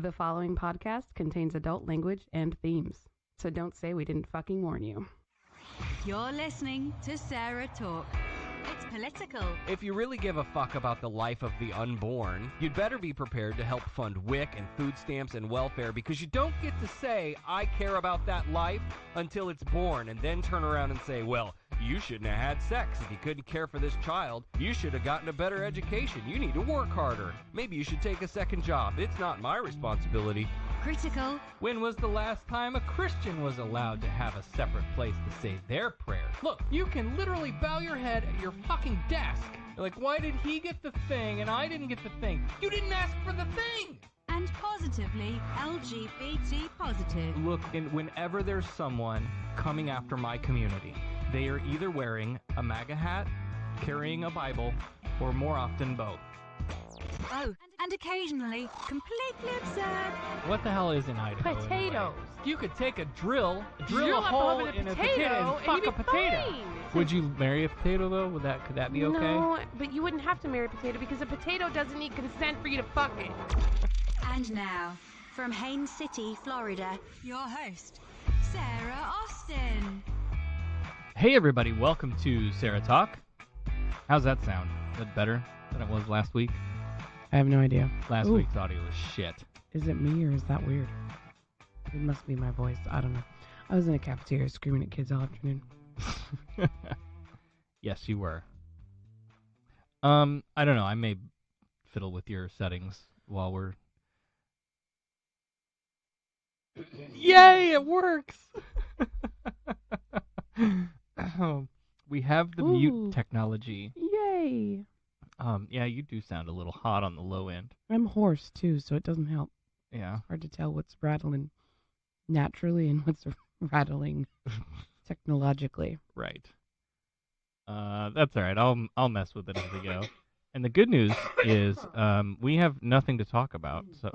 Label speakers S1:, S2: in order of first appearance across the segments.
S1: The following podcast contains adult language and themes, so don't say we didn't fucking warn you.
S2: You're listening to Sarah Talk. It's political.
S3: If you really give a fuck about the life of the unborn, you'd better be prepared to help fund WIC and food stamps and welfare, because you don't get to say, I care about that life until it's born, and then turn around and say, well, you shouldn't have had sex if you couldn't care for this child. You should have gotten a better education. You need to work harder. Maybe you should take a second job. It's not my responsibility.
S2: Critical.
S4: When was the last time a Christian was allowed to have a separate place to say their prayers? Look, you can literally bow your head at your fucking desk. You're like, why did he get the thing and I didn't get the thing? You didn't ask for the thing!
S2: And positively LGBT positive.
S4: Look, and whenever there's someone coming after my community, they are either wearing a MAGA hat, carrying a Bible, or more often both.
S2: Oh, and occasionally completely absurd.
S4: What the hell is in Idaho?
S1: Potatoes.
S4: Anyway? You could take a drill
S1: Drill
S4: a
S1: up the
S4: hole
S1: hole in
S4: in
S1: a
S4: a
S1: potato
S4: potato
S1: and
S4: and
S1: you'd
S4: fuck a
S1: be
S4: potato.
S1: fine.
S4: Would you marry a potato though? Could that be okay?
S1: No, but you wouldn't have to marry a potato because a potato doesn't need consent for you to fuck it.
S2: And now, from Haines City, Florida, your host, Sarah Austin.
S4: Hey everybody, welcome to SarahTalk. How's that sound? Is that better than it was last week?
S1: I have no idea.
S4: Last
S1: Ooh.
S4: week's audio was shit.
S1: Is it me or is that weird? It must be my voice. I don't know. I was in a cafeteria screaming at kids all afternoon.
S4: Yes, you were. I don't know. I may fiddle with your settings while we're... Yay, it works! We have the
S1: Ooh.
S4: mute technology.
S1: Yay!
S4: Yeah, you do sound a little hot on the low end.
S1: I'm hoarse too, so it doesn't help.
S4: Yeah.
S1: Hard to tell what's rattling naturally and what's rattling technologically.
S4: Right. That's all right. I'll mess with it as we go. And the good news is we have nothing to talk about. So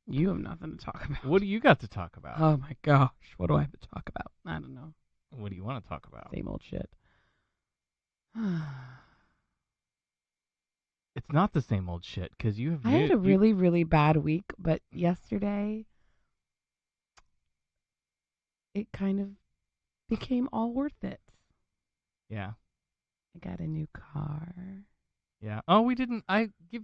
S1: You have nothing to talk about.
S4: what do you got to talk about?
S1: Oh my gosh, what do I have to talk about? I don't know.
S4: What do you want to talk about?
S1: Same old shit.
S4: It's not the same old shit because you have.
S1: I had a really, really bad week, but yesterday it kind of became all worth it.
S4: Yeah.
S1: I got a new car.
S4: Yeah. Oh, we didn't.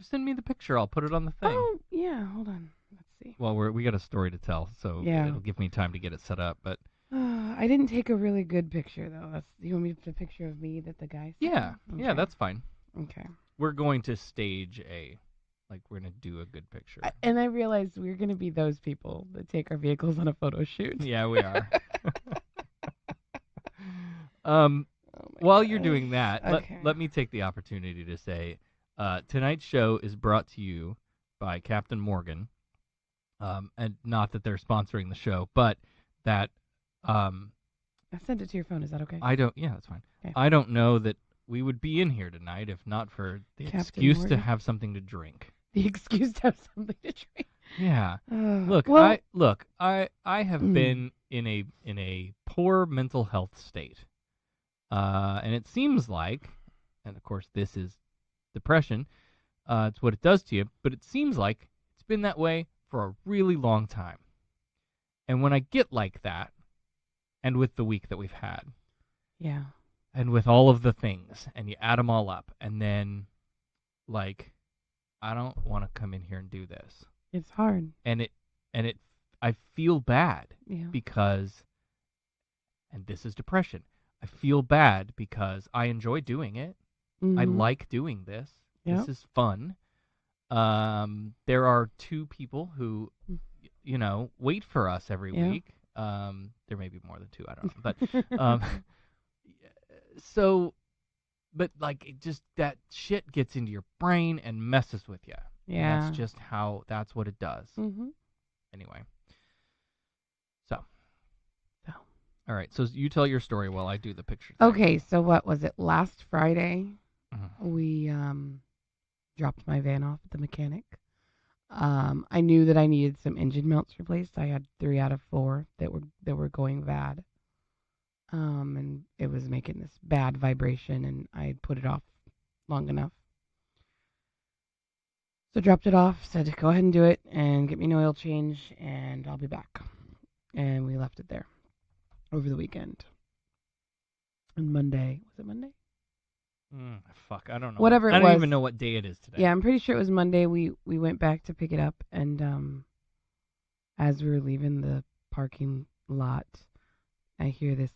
S4: Send me the picture. I'll put it on the thing.
S1: Oh, yeah, hold on. Let's see.
S4: Well, we got a story to tell, so
S1: Yeah.
S4: it'll give me time to get it set up. But
S1: I didn't take a really good picture, though. You want me to put a picture of me that the guy sent?
S4: yeah,
S1: Okay.
S4: that's fine.
S1: Okay.
S4: We're going to stage we're going to do a good picture.
S1: And I realized we're going to be those people that take our vehicles on a photo shoot.
S4: Yeah, we are.
S1: Oh my
S4: While you're
S1: gosh.
S4: doing that,
S1: Okay.
S4: let me take the opportunity to say tonight's show is brought to you by Captain Morgan. And not that they're sponsoring the show, but that
S1: I sent it to your phone. Is that okay?
S4: yeah, that's fine.
S1: Okay.
S4: I don't know that we would be in here tonight if not for the
S1: Captain
S4: excuse
S1: Morgan?
S4: to have something to drink.
S1: The excuse to have something to drink.
S4: Yeah.
S1: Look,
S4: I have been in a poor mental health state. And it seems like, and of course this is depression, it's what it does to you, but it seems like it's been that way for a really long time. And when I get like that, and with the week that we've had,
S1: yeah.
S4: and with all of the things, and you add them all up, and then, I don't want to come in here and do this.
S1: It's hard.
S4: I feel bad
S1: Yeah.
S4: because, and this is depression, I feel bad because I enjoy doing it. I
S1: Mhm.
S4: like doing this.
S1: Yep.
S4: This is fun. There are two people who, wait for us every
S1: Yeah.
S4: week. There may be more than two, I don't know. But it just, that shit gets into your brain and messes with you.
S1: Yeah.
S4: And that's what it does.
S1: Mm-hmm.
S4: Anyway. So. All right. So you tell your story while I do the picture thing.
S1: Okay, so what was it? Last Friday,
S4: Mhm.
S1: we dropped my van off at the mechanic. I knew that I needed some engine mounts replaced. I had 3 out of 4 that were going bad. And it was making this bad vibration, and I had put it off long enough. So dropped it off, said go ahead and do it and get me an oil change and I'll be back. And we left it there over the weekend. And Monday, was it Monday?
S4: Fuck, I don't know.
S1: Whatever
S4: I
S1: it
S4: don't
S1: was.
S4: even know what day it is today.
S1: Yeah, I'm pretty sure it was Monday. We went back to pick it up and as we were leaving the parking lot, I hear this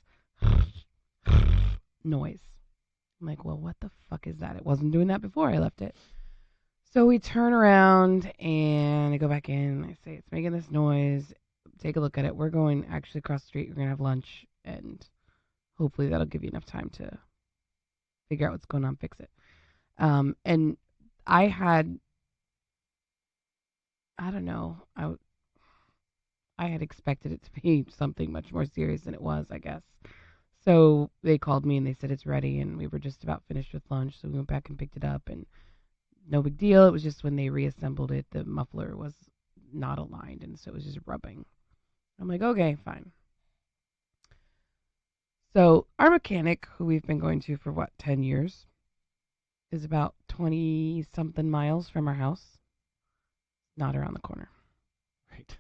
S1: noise. I'm like, well, what the fuck is that? It wasn't doing that before I left it. So we turn around and I go back in. I say, it's making this noise. Take a look at it. We're going actually across the street. We're going to have lunch. And hopefully that'll give you enough time to figure out what's going on, fix it. And I had, I don't know, I had expected it to be something much more serious than it was, I guess. So they called me and they said it's ready, and we were just about finished with lunch, so we went back and picked it up, and no big deal. It was just when they reassembled it, the muffler was not aligned, and so it was just rubbing. I'm like, okay, fine. So our mechanic, who we've been going to for 10 years, is about 20 something miles from our house, not around the corner.
S4: Right.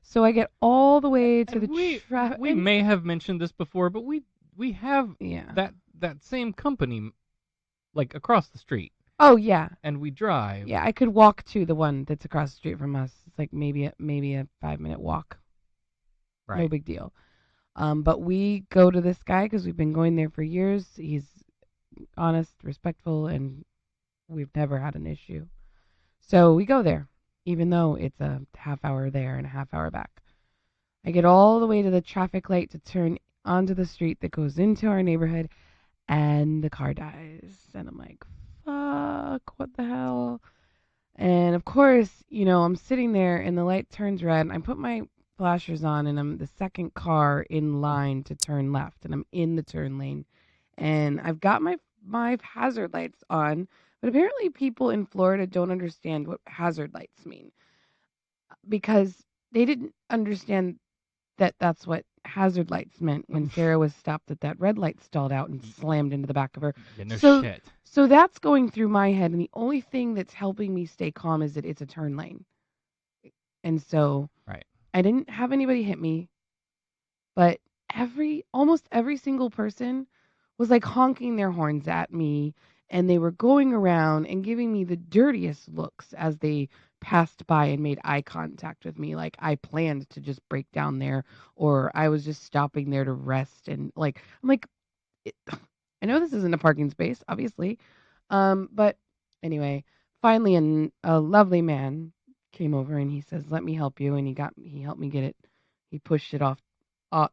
S1: So I get all the way to
S4: And
S1: the traffic.
S4: we may have mentioned this before, but we have
S1: Yeah.
S4: that same company like across the street,
S1: Oh yeah.
S4: and we drive.
S1: Yeah, I could walk to the one that's across the street from us. It's like maybe a 5-minute walk.
S4: Right.
S1: No big deal. But we go to this guy because we've been going there for years. He's honest, respectful, and we've never had an issue. So we go there, even though it's a half hour there and a half hour back. I get all the way to the traffic light to turn onto the street that goes into our neighborhood, and the car dies. And I'm like, fuck, what the hell? And of course, I'm sitting there and the light turns red. And I put my flashers on and I'm the second car in line to turn left and I'm in the turn lane. And I've got my hazard lights on, but apparently people in Florida don't understand what hazard lights mean because they didn't understand that that's what hazard lights meant when Sarah was stopped at that red light stalled out and slammed into the back of her.
S4: Yeah, no
S1: So
S4: shit.
S1: so that's going through my head, and the only thing that's helping me stay calm is that it's a turn lane. And so
S4: Right.
S1: I didn't have anybody hit me, but almost every single person was like honking their horns at me, and they were going around and giving me the dirtiest looks as they passed by and made eye contact with me, like I planned to just break down there, or I was just stopping there to rest. And like I'm like, I know this isn't a parking space, obviously, but anyway, finally, a lovely man came over and he says, "Let me help you," and he helped me get it. He pushed it off,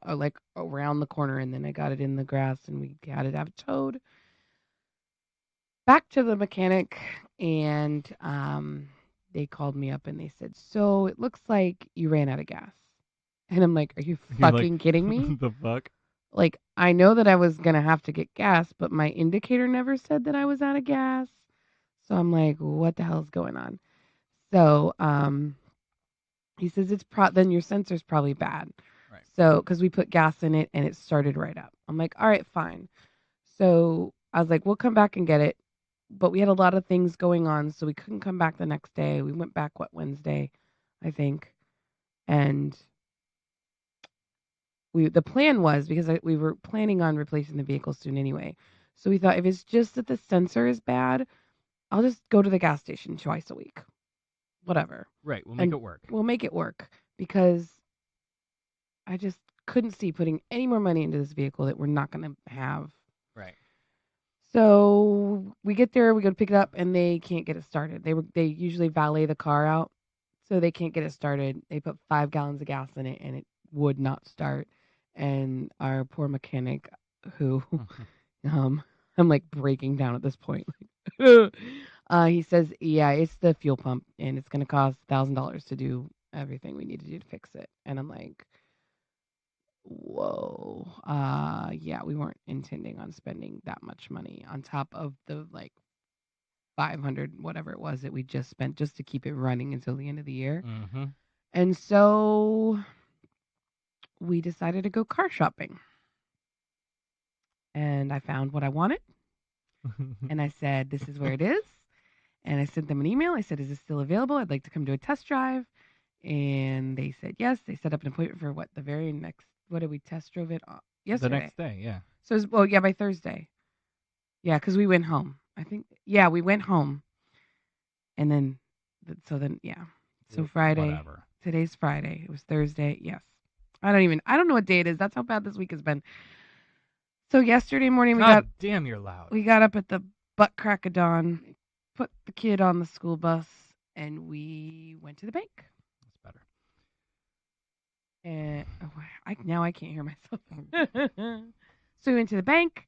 S1: like around the corner, and then I got it in the grass, and we had it out towed back to the mechanic, and they called me up and they said, "So it looks like you ran out of gas," and I'm like, "Are you
S4: You're like,
S1: fucking kidding me?"
S4: The fuck?
S1: Like, I know that I was gonna have to get gas, but my indicator never said that I was out of gas. So I'm like, what the hell's going on? So, he says then your sensor's probably bad.
S4: Right.
S1: So, because we put gas in it and it started right up. I'm like, all right, fine. So I was like, we'll come back and get it. But we had a lot of things going on, so we couldn't come back the next day. We went back, Wednesday, I think. And the plan was because we were planning on replacing the vehicle soon anyway. So we thought if it's just that the sensor is bad, I'll just go to the gas station twice a week. Whatever.
S4: Right. We'll make it work.
S1: We'll make it work because I just couldn't see putting any more money into this vehicle that we're not going to have.
S4: Right.
S1: So we get there, we go to pick it up, and they can't get it started. They usually valet the car out, so they can't get it started. They put 5 gallons of gas in it, and it would not start. And our poor mechanic, who I'm like breaking down at this point. He says, yeah, it's the fuel pump, and it's going to cost $1,000 to do everything we need to do to fix it. And I'm like, whoa. Yeah, we weren't intending on spending that much money on top of the like 500 whatever it was that we just spent just to keep it running until the end of the year.
S4: Mm-hmm.
S1: And so we decided to go car shopping. And I found what I wanted. And I said, this is where it is. And I sent them an email. I said, "Is this still available? I'd like to come to a test drive." And they said yes. They set up an appointment for the very next. What did we test drove it
S4: The
S1: yesterday?
S4: next day, yeah.
S1: So it was, by Thursday. Yeah, because we went home. I think. Yeah, we went home, and then yeah. So Friday.
S4: Whatever.
S1: Today's Friday. It was Thursday. Yes. I don't know what day it is. That's how bad this week has been. So yesterday morning
S4: God damn, you're loud.
S1: we got up at the butt crack of dawn, put the kid on the school bus, and we went to the bank.
S4: That's better.
S1: And now I can't hear myself. So we went to the bank,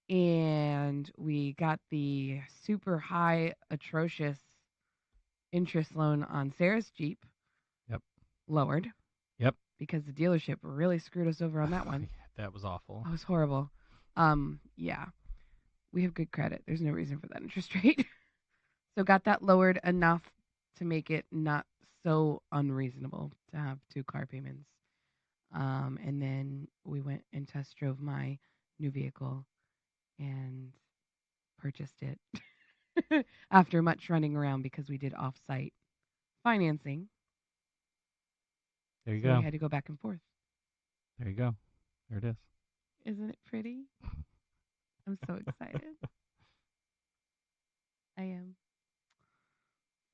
S1: and we got the super high, atrocious interest loan on Sarah's Jeep.
S4: Yep.
S1: Lowered.
S4: Yep.
S1: Because the dealership really screwed us over on that one.
S4: That was awful.
S1: That was horrible. Yeah. We have good credit. There's no reason for that interest rate. So got that lowered enough to make it not so unreasonable to have 2 car payments. And then we went and test drove my new vehicle and purchased it after much running around because we did off-site financing.
S4: There you
S1: So
S4: go.
S1: we had to go back and forth.
S4: There you go. There it is.
S1: Isn't it pretty? I'm so excited. I am.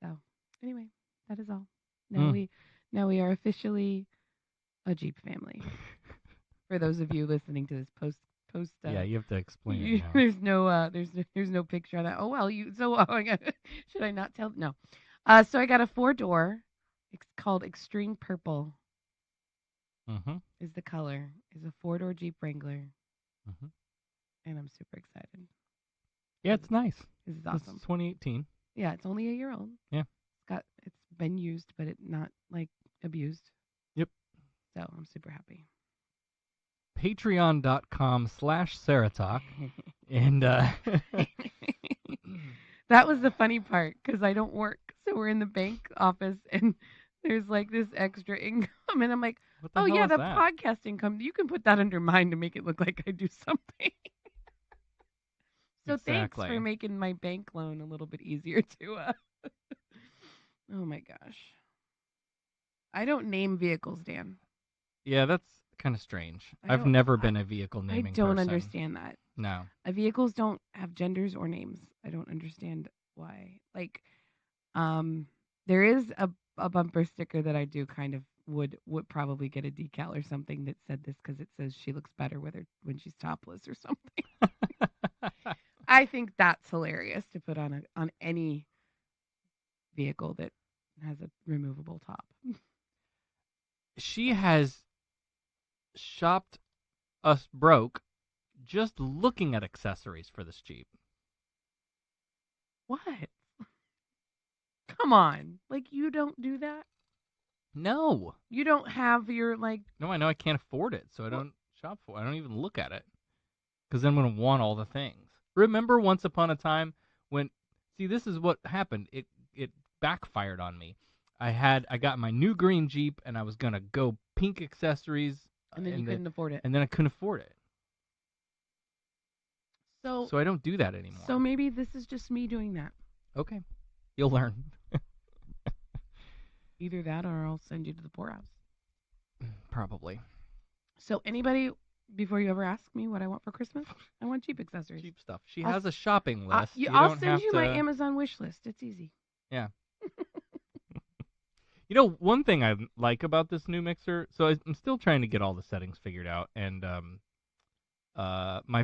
S1: So anyway, that is all. Now we are officially a Jeep family. For those of you listening to this post.
S4: Yeah, you have to explain it now.
S1: There's no picture of that. Oh well, should I not tell? No. So I got a 4-door. It's called Extreme Purple.
S4: Mm-hmm.
S1: Is the color. Is a 4-door Jeep Wrangler.
S4: Mm-hmm.
S1: And I'm super excited.
S4: Yeah, it's nice.
S1: This is awesome.
S4: It's 2018.
S1: Yeah, it's only a year old.
S4: Yeah.
S1: It's been used, but it's not like abused.
S4: Yep.
S1: So I'm super happy.
S4: Patreon.com/SarahTalk. And
S1: that was the funny part because I don't work. So we're in the bank office and there's like this extra income. And I'm like,
S4: what the
S1: oh,
S4: hell
S1: yeah,
S4: is
S1: the
S4: that?
S1: podcast income. You can put that under mine to make it look like I do something. So Thanks for making my bank loan a little bit easier to. Oh, my gosh. I don't name vehicles, Dan.
S4: Yeah, that's kind of strange. I've never been a vehicle naming person.
S1: I don't understand that.
S4: No.
S1: Vehicles don't have genders or names. I don't understand why. Like, there is a bumper sticker that I do kind of would probably get a decal or something that said this because it says she looks better with her when she's topless or something. I think that's hilarious to put on any vehicle that has a removable top.
S4: She has shopped us broke just looking at accessories for this Jeep.
S1: What? Come on. Like, you don't do that?
S4: No.
S1: You don't have your, like...
S4: No, I know I can't afford it, so I don't shop for it. I don't even look at it. Because then I'm going to want all the things. Remember once upon a time when... See, this is what happened. It backfired on me. I got my new green Jeep, and I was going to go pink accessories.
S1: And then you couldn't afford it.
S4: And then I couldn't afford it.
S1: So
S4: I don't do that anymore.
S1: So maybe this is just me doing that.
S4: Okay. You'll learn.
S1: Either that or I'll send you to the poorhouse.
S4: Probably.
S1: So anybody, before you ever ask me what I want for Christmas, I want Jeep accessories.
S4: Jeep stuff. She has a shopping list.
S1: I'll send you my Amazon wish list. It's easy.
S4: Yeah. You know, one thing I like about this new mixer, so I'm still trying to get all the settings figured out, and my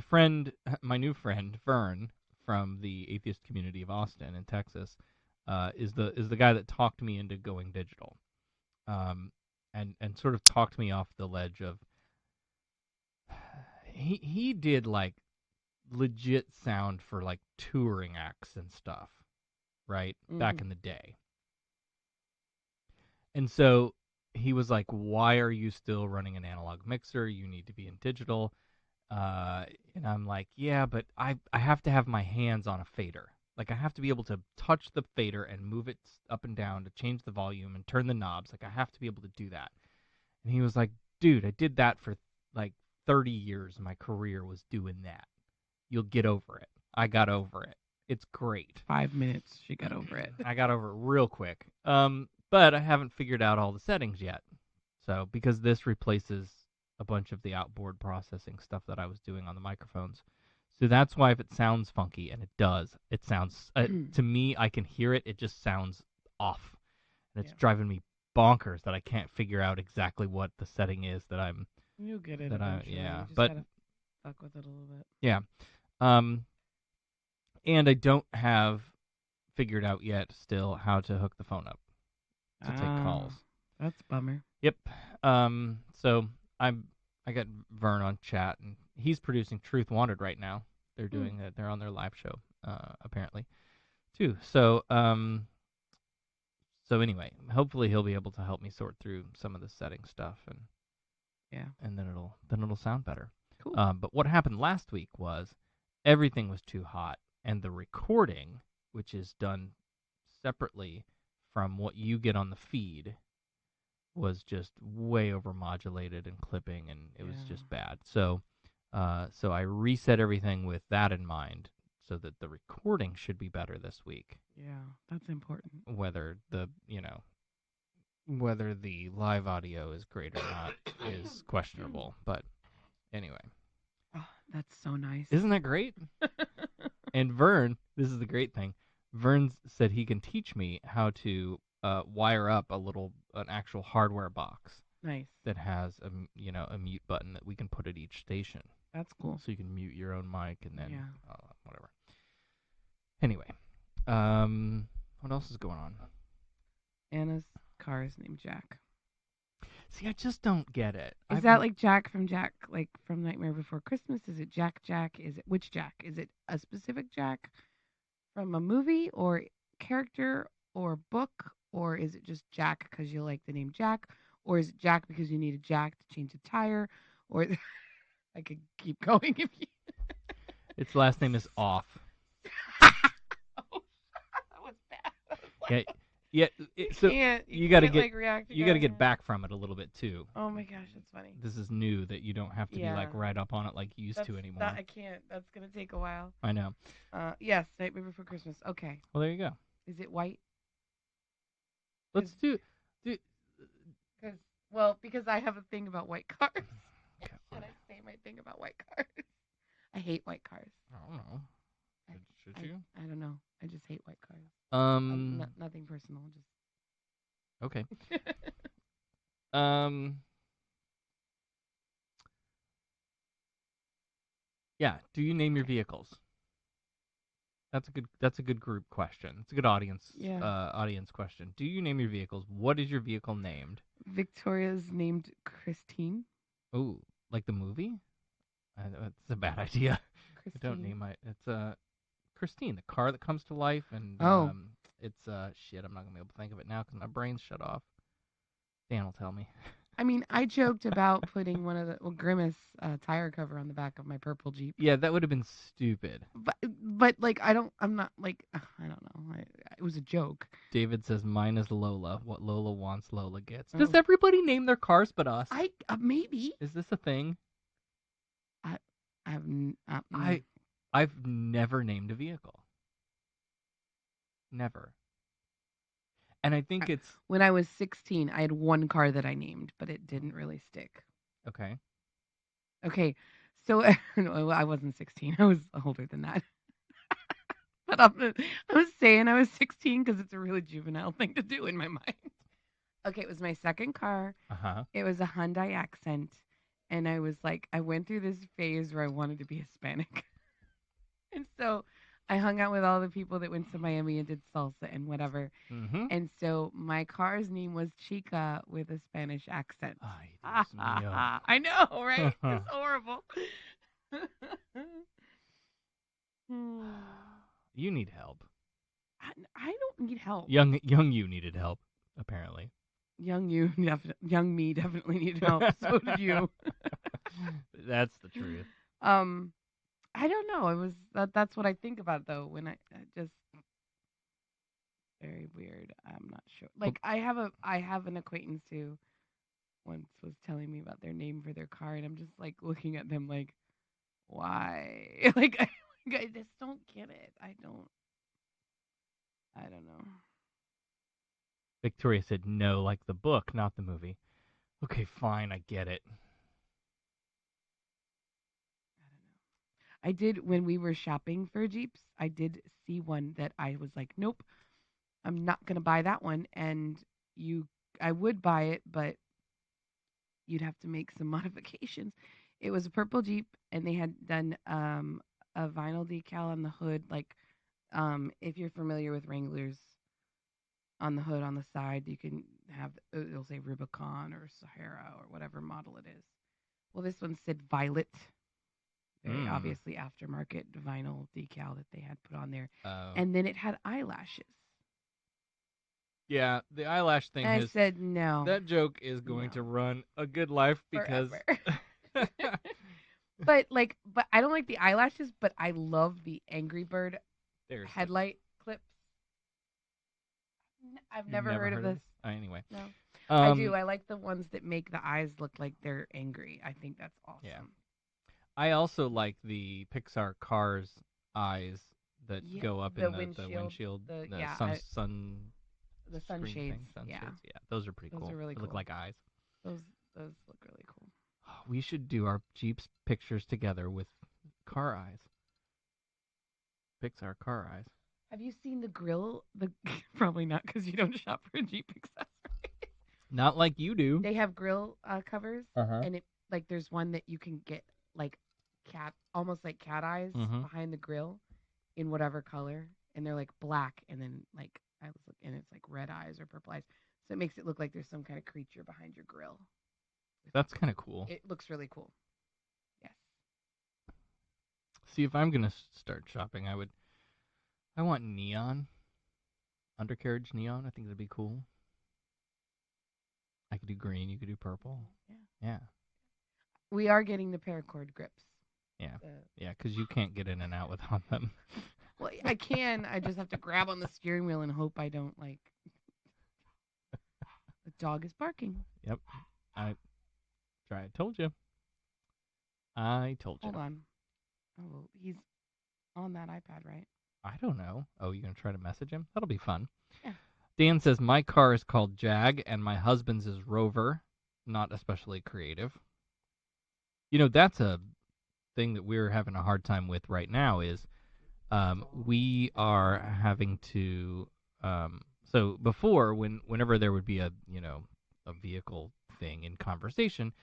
S4: new friend, Vern, from the atheist community of Austin in Texas, is the guy that talked me into going digital, and sort of talked me off the ledge of. He did like legit sound for like touring acts and stuff, right? Mm-hmm. Back in the day. And so he was like, why are you still running an analog mixer? You need to be in digital. And I'm like, yeah, but I have to have my hands on a fader. Like, I have to be able to touch the fader and move it up and down to change the volume and turn the knobs. Like, I have to be able to do that. And he was like, dude, I did that for like 30 years. My career was doing that. You'll get over it. I got over it. It's great.
S1: 5 minutes, she got over it.
S4: I got over it real quick. But I haven't figured out all the settings yet. So because this replaces a bunch of the outboard processing stuff that I was doing on the microphones. So that's why if it sounds funky, and it does, it sounds to me, I can hear it. It just sounds off, and it's driving me bonkers that I can't figure out exactly what the setting is that I'm.
S1: You'll get it
S4: That
S1: eventually.
S4: yeah,
S1: You just
S4: but
S1: gotta fuck with it a little bit.
S4: yeah, and I don't have figured out yet still how to hook the phone up to take calls.
S1: That's a bummer.
S4: Yep. So I got Vern on chat, and he's producing Truth Wanted right now. They're doing they're on their live show apparently too. So anyway, hopefully he'll be able to help me sort through some of the setting stuff, and and then it'll sound better.
S1: Cool.
S4: But what happened last week was everything was too hot, and the recording, which is done separately from what you get on the feed, was just way overmodulated and clipping, and it was just bad. So I reset everything with that in mind, so that the recording should be better this week.
S1: Yeah, that's important.
S4: Whether the live audio is great or not is questionable. But anyway.
S1: Oh, that's so nice.
S4: Isn't that great? And Vern, this is the great thing. Vern said he can teach me how to wire up an actual hardware box.
S1: Nice.
S4: That has a mute button that we can put at each station.
S1: That's cool.
S4: So you can mute your own mic and then whatever. Anyway, what else is going on?
S1: Anna's car is named Jack.
S4: See, I just don't get it.
S1: Is that like Jack, like from Nightmare Before Christmas? Is it Jack? Is it which Jack? Is it a specific Jack from a movie or character or book? Or is it just Jack because you like the name Jack? Or is it Jack because you need a jack to change a tire? Or I could keep going if you.
S4: Its last name is Off.
S1: Oh, that was bad.
S4: Yeah. So you got to get
S1: you
S4: got to get back from it a little bit too.
S1: Oh my gosh, that's funny.
S4: This is new that you don't have to be like right up on it like you used to anymore.
S1: I can't. That's gonna take a while.
S4: I know.
S1: Yes, Nightmare Before Christmas. Okay.
S4: Well, there you go.
S1: Is it white?
S4: Let's do.
S1: Because I have a thing about white cars.
S4: Okay.
S1: Should I say my thing about white cars? I hate white cars.
S4: I don't know. Should you?
S1: I don't know. I just hate white cars. Nothing personal. Just
S4: okay. Yeah. Do you name your vehicles? That's a good group question. It's a good audience question. Do you name your vehicles? What is your vehicle named?
S1: Victoria's named Christine.
S4: Oh, like the movie? That's a bad idea.
S1: Christine.
S4: I don't name my. It's Christine, the car that comes to life, and it's shit. I'm not gonna be able to think of it now because my brain's shut off. Dan will tell me.
S1: I mean, I joked about putting one of the Grimace tire cover on the back of my purple Jeep.
S4: Yeah, that would have been stupid.
S1: But like I don't know. It was a joke.
S4: David says mine is Lola. What Lola wants, Lola gets. Does everybody name their cars but us?
S1: Maybe.
S4: Is this a thing? I've never named a vehicle. Never. And I think it's...
S1: When I was 16, I had one car that I named, but it didn't really stick.
S4: Okay.
S1: Okay, so I wasn't 16. I was older than that. But I was saying I was 16 because it's a really juvenile thing to do in my mind. Okay, it was my second car.
S4: Uh-huh.
S1: It was a Hyundai Accent. And I was like, I went through this phase where I wanted to be Hispanic. And so I hung out with all the people that went to Miami and did salsa and whatever.
S4: Mm-hmm.
S1: And so my car's name was Chica with a Spanish accent.
S4: Ay, Dios mío.
S1: I know, right? It's horrible.
S4: You need help.
S1: I don't need help.
S4: Young you needed help, apparently.
S1: Young me definitely needed help. So did you.
S4: That's the truth.
S1: I don't know. It was that's what I think about though when I just very weird. I'm not sure. Like I have an acquaintance who once was telling me about their name for their car, and I'm just like looking at them like, why? Like I just don't get it. I don't. I don't know.
S4: Victoria said no, like the book, not the movie. Okay, fine, I get it.
S1: I did when we were shopping for Jeeps. I did see one that I was like, nope, I'm not gonna buy that one. And you, I would buy it, but you'd have to make some modifications. It was a purple Jeep, and they had done a vinyl decal on the hood, like if you're familiar with Wranglers on the hood on the side, you can have it'll say Rubicon or Sahara or whatever model it is. Well, this one said Violet, very
S4: Mm.
S1: obviously aftermarket vinyl decal that they had put on there,
S4: Oh.
S1: and then it had eyelashes.
S4: Yeah, the eyelash thing
S1: And I
S4: has
S1: said no,
S4: that joke is going to
S1: no,
S4: run a good life because
S1: forever. But I don't like the eyelashes, but I love the Angry Bird
S4: there's the
S1: headlight clips. I've
S4: you've
S1: never
S4: never
S1: heard of
S4: heard of
S1: this.
S4: this? Anyway.
S1: No. I do.
S4: Um
S1: I like the ones that make the eyes look like they're angry. I think that's
S4: yeah.
S1: awesome.
S4: I also like the Pixar Cars eyes that
S1: Yeah,
S4: go up
S1: the
S4: in the
S1: windshield,
S4: windshield,
S1: the
S4: the
S1: yeah,
S4: sun
S1: the
S4: screen
S1: sunshades.
S4: thing,
S1: Yeah,
S4: sunshades. Yeah, those are pretty
S1: those are
S4: cool.
S1: really
S4: They look
S1: cool.
S4: like eyes.
S1: Those those look really cool.
S4: We should do our Jeep's pictures together with car eyes. Pixar car eyes.
S1: Have you seen the grill? The probably not because you don't shop for Jeep accessories.
S4: Not like you do.
S1: They have grill covers,
S4: Uh-huh.
S1: and it like there's one that you can get like almost like cat eyes
S4: Mhm.
S1: behind the grill in whatever color, and they're like black, and then like I was looking, and it's like red eyes or purple eyes, so it makes it look like there's some kind of creature behind your grill.
S4: That's kind of cool.
S1: It looks really cool. Yes.
S4: See, if I'm going to start shopping, I want neon, undercarriage neon. I think that'd be cool. I could do green, you could do purple.
S1: Yeah.
S4: Yeah.
S1: We are getting the paracord grips.
S4: Yeah.
S1: The,
S4: Yeah, cuz you can't get in and out without them.
S1: well, I can. I just have to grab on the steering wheel and hope I don't like. The dog is barking.
S4: Yep. I told you. I told you.
S1: Hold on. Oh, well, he's on that iPad, right?
S4: I don't know. Oh, you going to try to message him? That'll be fun.
S1: Yeah.
S4: Dan says my car is called Jag and my husband's is Rover. Not especially creative. You know, that's a thing that we're having a hard time with right now is we are having to so before whenever there would be a vehicle thing in conversation,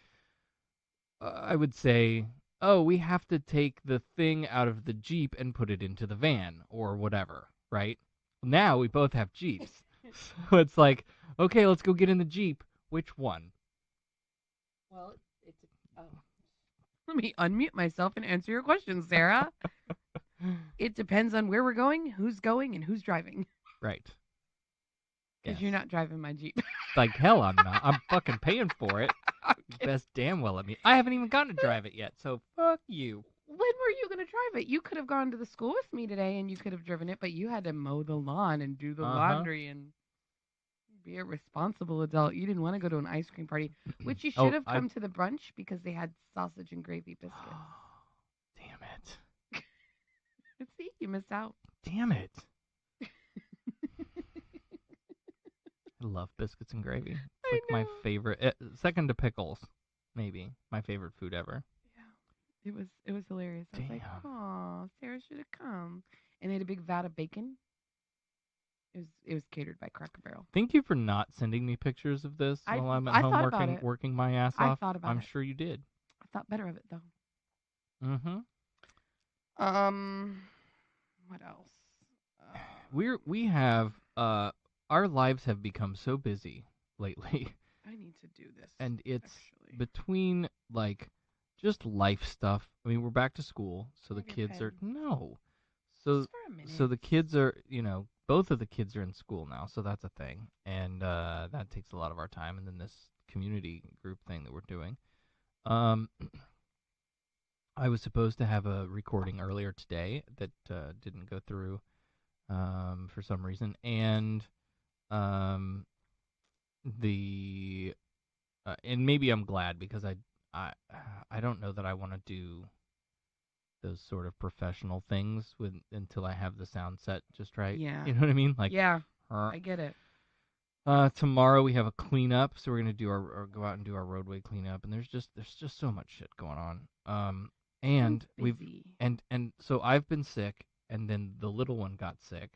S4: I would say, oh, we have to take the thing out of the Jeep and put it into the van or whatever, right? Now we both have Jeeps. So it's like, okay, let's go get in the Jeep. Which one?
S1: Well, it's let me unmute myself and answer your question, Sarah. It depends on where we're going, and who's driving.
S4: Right.
S1: Because
S4: Yes.
S1: you're not driving my Jeep.
S4: Like hell I'm not. I'm fucking paying for it.
S1: Okay.
S4: Best damn well at me. I haven't even gotten to drive it yet, so fuck you.
S1: When were you going to drive it? You could have gone to the school with me today and you could have driven it, but you had to mow the lawn and do the laundry and be a responsible adult. You didn't want to go to an ice cream party, which you should have come to the brunch because they had sausage and gravy biscuits.
S4: Damn it.
S1: See, you missed out.
S4: Damn it. I love biscuits and gravy. It's like my favorite. Second to pickles, maybe. My favorite food ever.
S1: Yeah. It was hilarious. I was like,
S4: Damn.
S1: "Oh, Sarah should have come." And they had a big vat of bacon. It was catered by Cracker Barrel.
S4: Thank you for not sending me pictures of this
S1: I
S4: while I'm at
S1: I
S4: home
S1: thought about it.
S4: working my ass
S1: I
S4: off.
S1: thought about
S4: I'm
S1: it.
S4: sure you did.
S1: I thought better of it though.
S4: Mm-hmm.
S1: What else?
S4: We have our lives have become so busy lately.
S1: I need to do this.
S4: And it's
S1: actually.
S4: between like just life stuff. I mean, we're back to school, so the
S1: Have your
S4: kids are
S1: pen.
S4: no. So
S1: Just for a minute.
S4: so the kids are, both of the kids are in school now, so that's a thing. And that takes a lot of our time, and then this community group thing that we're doing. I was supposed to have a recording earlier today that didn't go through for some reason, and the and maybe I'm glad because I don't know that I want to do those sort of professional things until I have the sound set just right.
S1: Yeah.
S4: You know what I mean? Like,
S1: Yeah, I get it.
S4: tomorrow we have a cleanup, so we're gonna do our go out and do our roadway cleanup, and there's just so much shit going on. And
S1: Sounds
S4: we've
S1: busy.
S4: and so I've been sick, and then the little one got sick,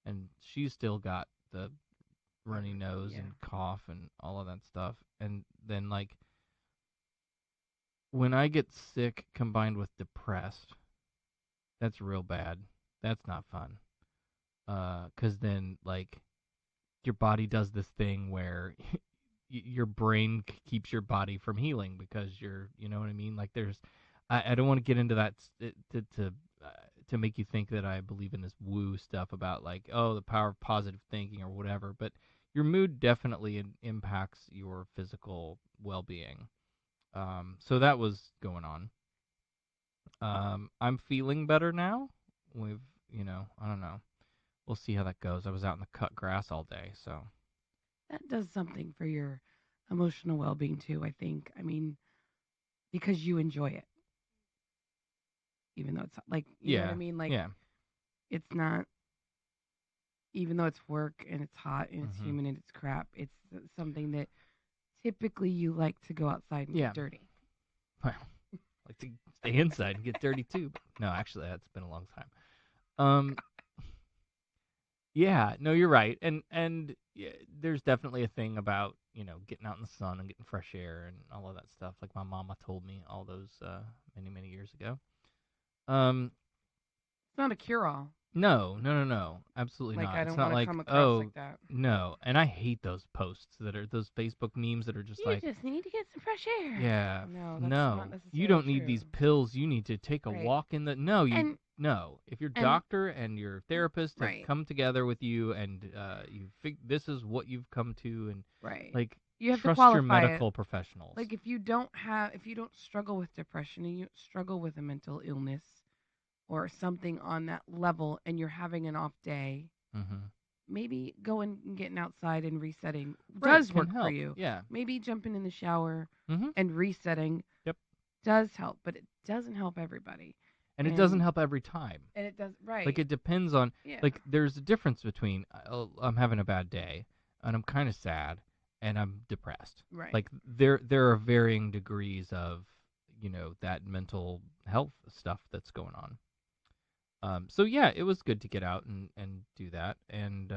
S4: and she's still got the runny nose
S1: Yeah.
S4: and cough and all of that stuff, and then like when I get sick combined with depressed, that's real bad. That's not fun. 'Cause then like your body does this thing where your brain keeps your body from healing because you know what I mean? Like I don't want to get into that to make you think that I believe in this woo stuff about like, oh, the power of positive thinking or whatever, but your mood definitely impacts your physical well-being. So that was going on. I'm feeling better now. We've, I don't know. We'll see how that goes. I was out in the cut grass all day, so
S1: That does something for your emotional well-being too, I think. I mean, because you enjoy it, even though it's like, you know what I
S4: yeah,
S1: mean? Like,
S4: yeah.
S1: it's not, even though it's work and it's hot and it's
S4: Hmm.
S1: humid and it's crap, it's something that typically you like to go outside and
S4: Yeah.
S1: get dirty.
S4: Well, like to stay inside and get dirty too. But no, actually, that's been a long time. Um, yeah, no, you're right, and yeah, there's definitely a thing about getting out in the sun and getting fresh air and all of that stuff. Like my mama told me all those many years ago. Um,
S1: It's not a cure-all.
S4: no, absolutely
S1: Like,
S4: not.
S1: I
S4: It's
S1: don't
S4: not
S1: want to
S4: like,
S1: come across
S4: oh,
S1: like that.
S4: no. And I hate those posts that are those Facebook memes that are just
S1: You
S4: like,
S1: just need to get some fresh air.
S4: yeah,
S1: No, that's not
S4: no, you
S1: necessarily
S4: don't need
S1: true.
S4: these pills. You need to take a
S1: Right.
S4: walk in the, no,
S1: And
S4: no. If your
S1: and
S4: doctor and your therapist have
S1: right,
S4: come together with you and this is what you've come to, and
S1: right.
S4: like,
S1: You have to
S4: trust your
S1: qualify it.
S4: medical professionals.
S1: Like, if you don't struggle with depression and you struggle with a mental illness or something on that level and you're having an off day,
S4: Mm-hmm.
S1: maybe going and getting outside and resetting
S4: Right,
S1: does
S4: can
S1: work for
S4: help.
S1: you.
S4: Yeah.
S1: Maybe jumping in the shower
S4: Mm-hmm.
S1: and resetting
S4: Yep.
S1: does help, but it doesn't help everybody.
S4: And it doesn't
S1: And
S4: help every time.
S1: it does
S4: Like
S1: right.
S4: it depends on
S1: Yeah.
S4: like there's a difference between I'm having a bad day and I'm kind of sad and I'm depressed.
S1: Right.
S4: Like there are varying degrees of that mental health stuff that's going on. So yeah, it was good to get out and do that. And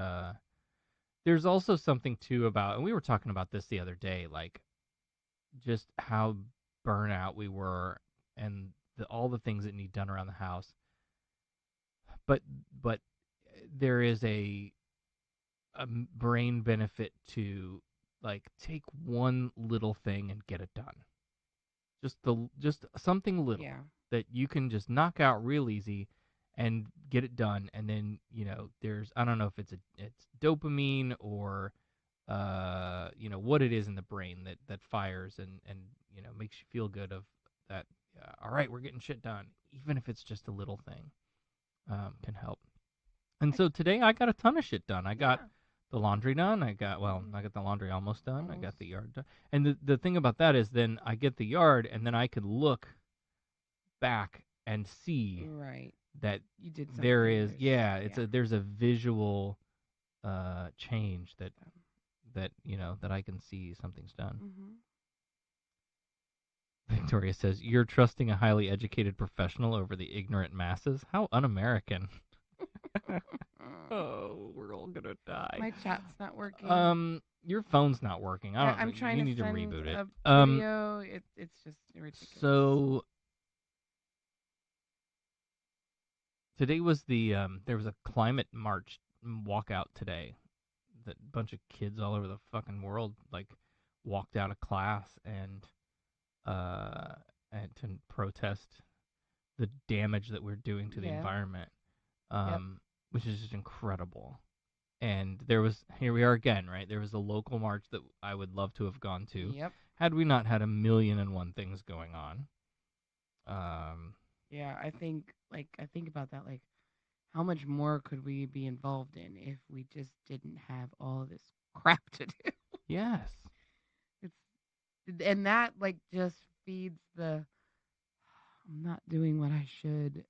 S4: there's also something too about, and we were talking about this the other day, like just how burnout we were and all the things that need done around the house. But but there is a brain benefit to like take one little thing and get it done. Just something little
S1: Yeah.
S4: that you can just knock out real easy and get it done. And then there's, I don't know if it's dopamine or what it is in the brain that fires and makes you feel good of that. All right, we're getting shit done, even if it's just a little thing. Can help. And so today I got a ton of shit done. I got
S1: Yeah.
S4: the laundry done. I got the laundry almost done. I got
S1: Almost.
S4: the yard done. And the thing about that is then I get the yard and then I can look back and see
S1: Right.
S4: that
S1: You did something.
S4: there is,
S1: Yeah.
S4: there's a visual change that that I can see something's done.
S1: Mm-hmm.
S4: Victoria says, "You're trusting a highly educated professional over the ignorant masses? How un-American." Oh, we're all gonna die.
S1: My chat's not working.
S4: Your phone's not working. I
S1: Yeah,
S4: don't.
S1: I'm trying
S4: You
S1: to
S4: need to
S1: send
S4: reboot it.
S1: a video. It's just ridiculous.
S4: So today was there was a climate march walkout today. That bunch of kids all over the fucking world like walked out of class and to protest the damage that we're doing to the
S1: Yeah.
S4: environment.
S1: Yep.
S4: Which is just incredible. And here we are again, right? There was a local march that I would love to have gone to
S1: Yep.
S4: had we not had a million and one things going on.
S1: Yeah, I think about that, like how much more could we be involved in if we just didn't have all this crap to do?
S4: Yes.
S1: It's and that like just feeds the I'm not doing what I should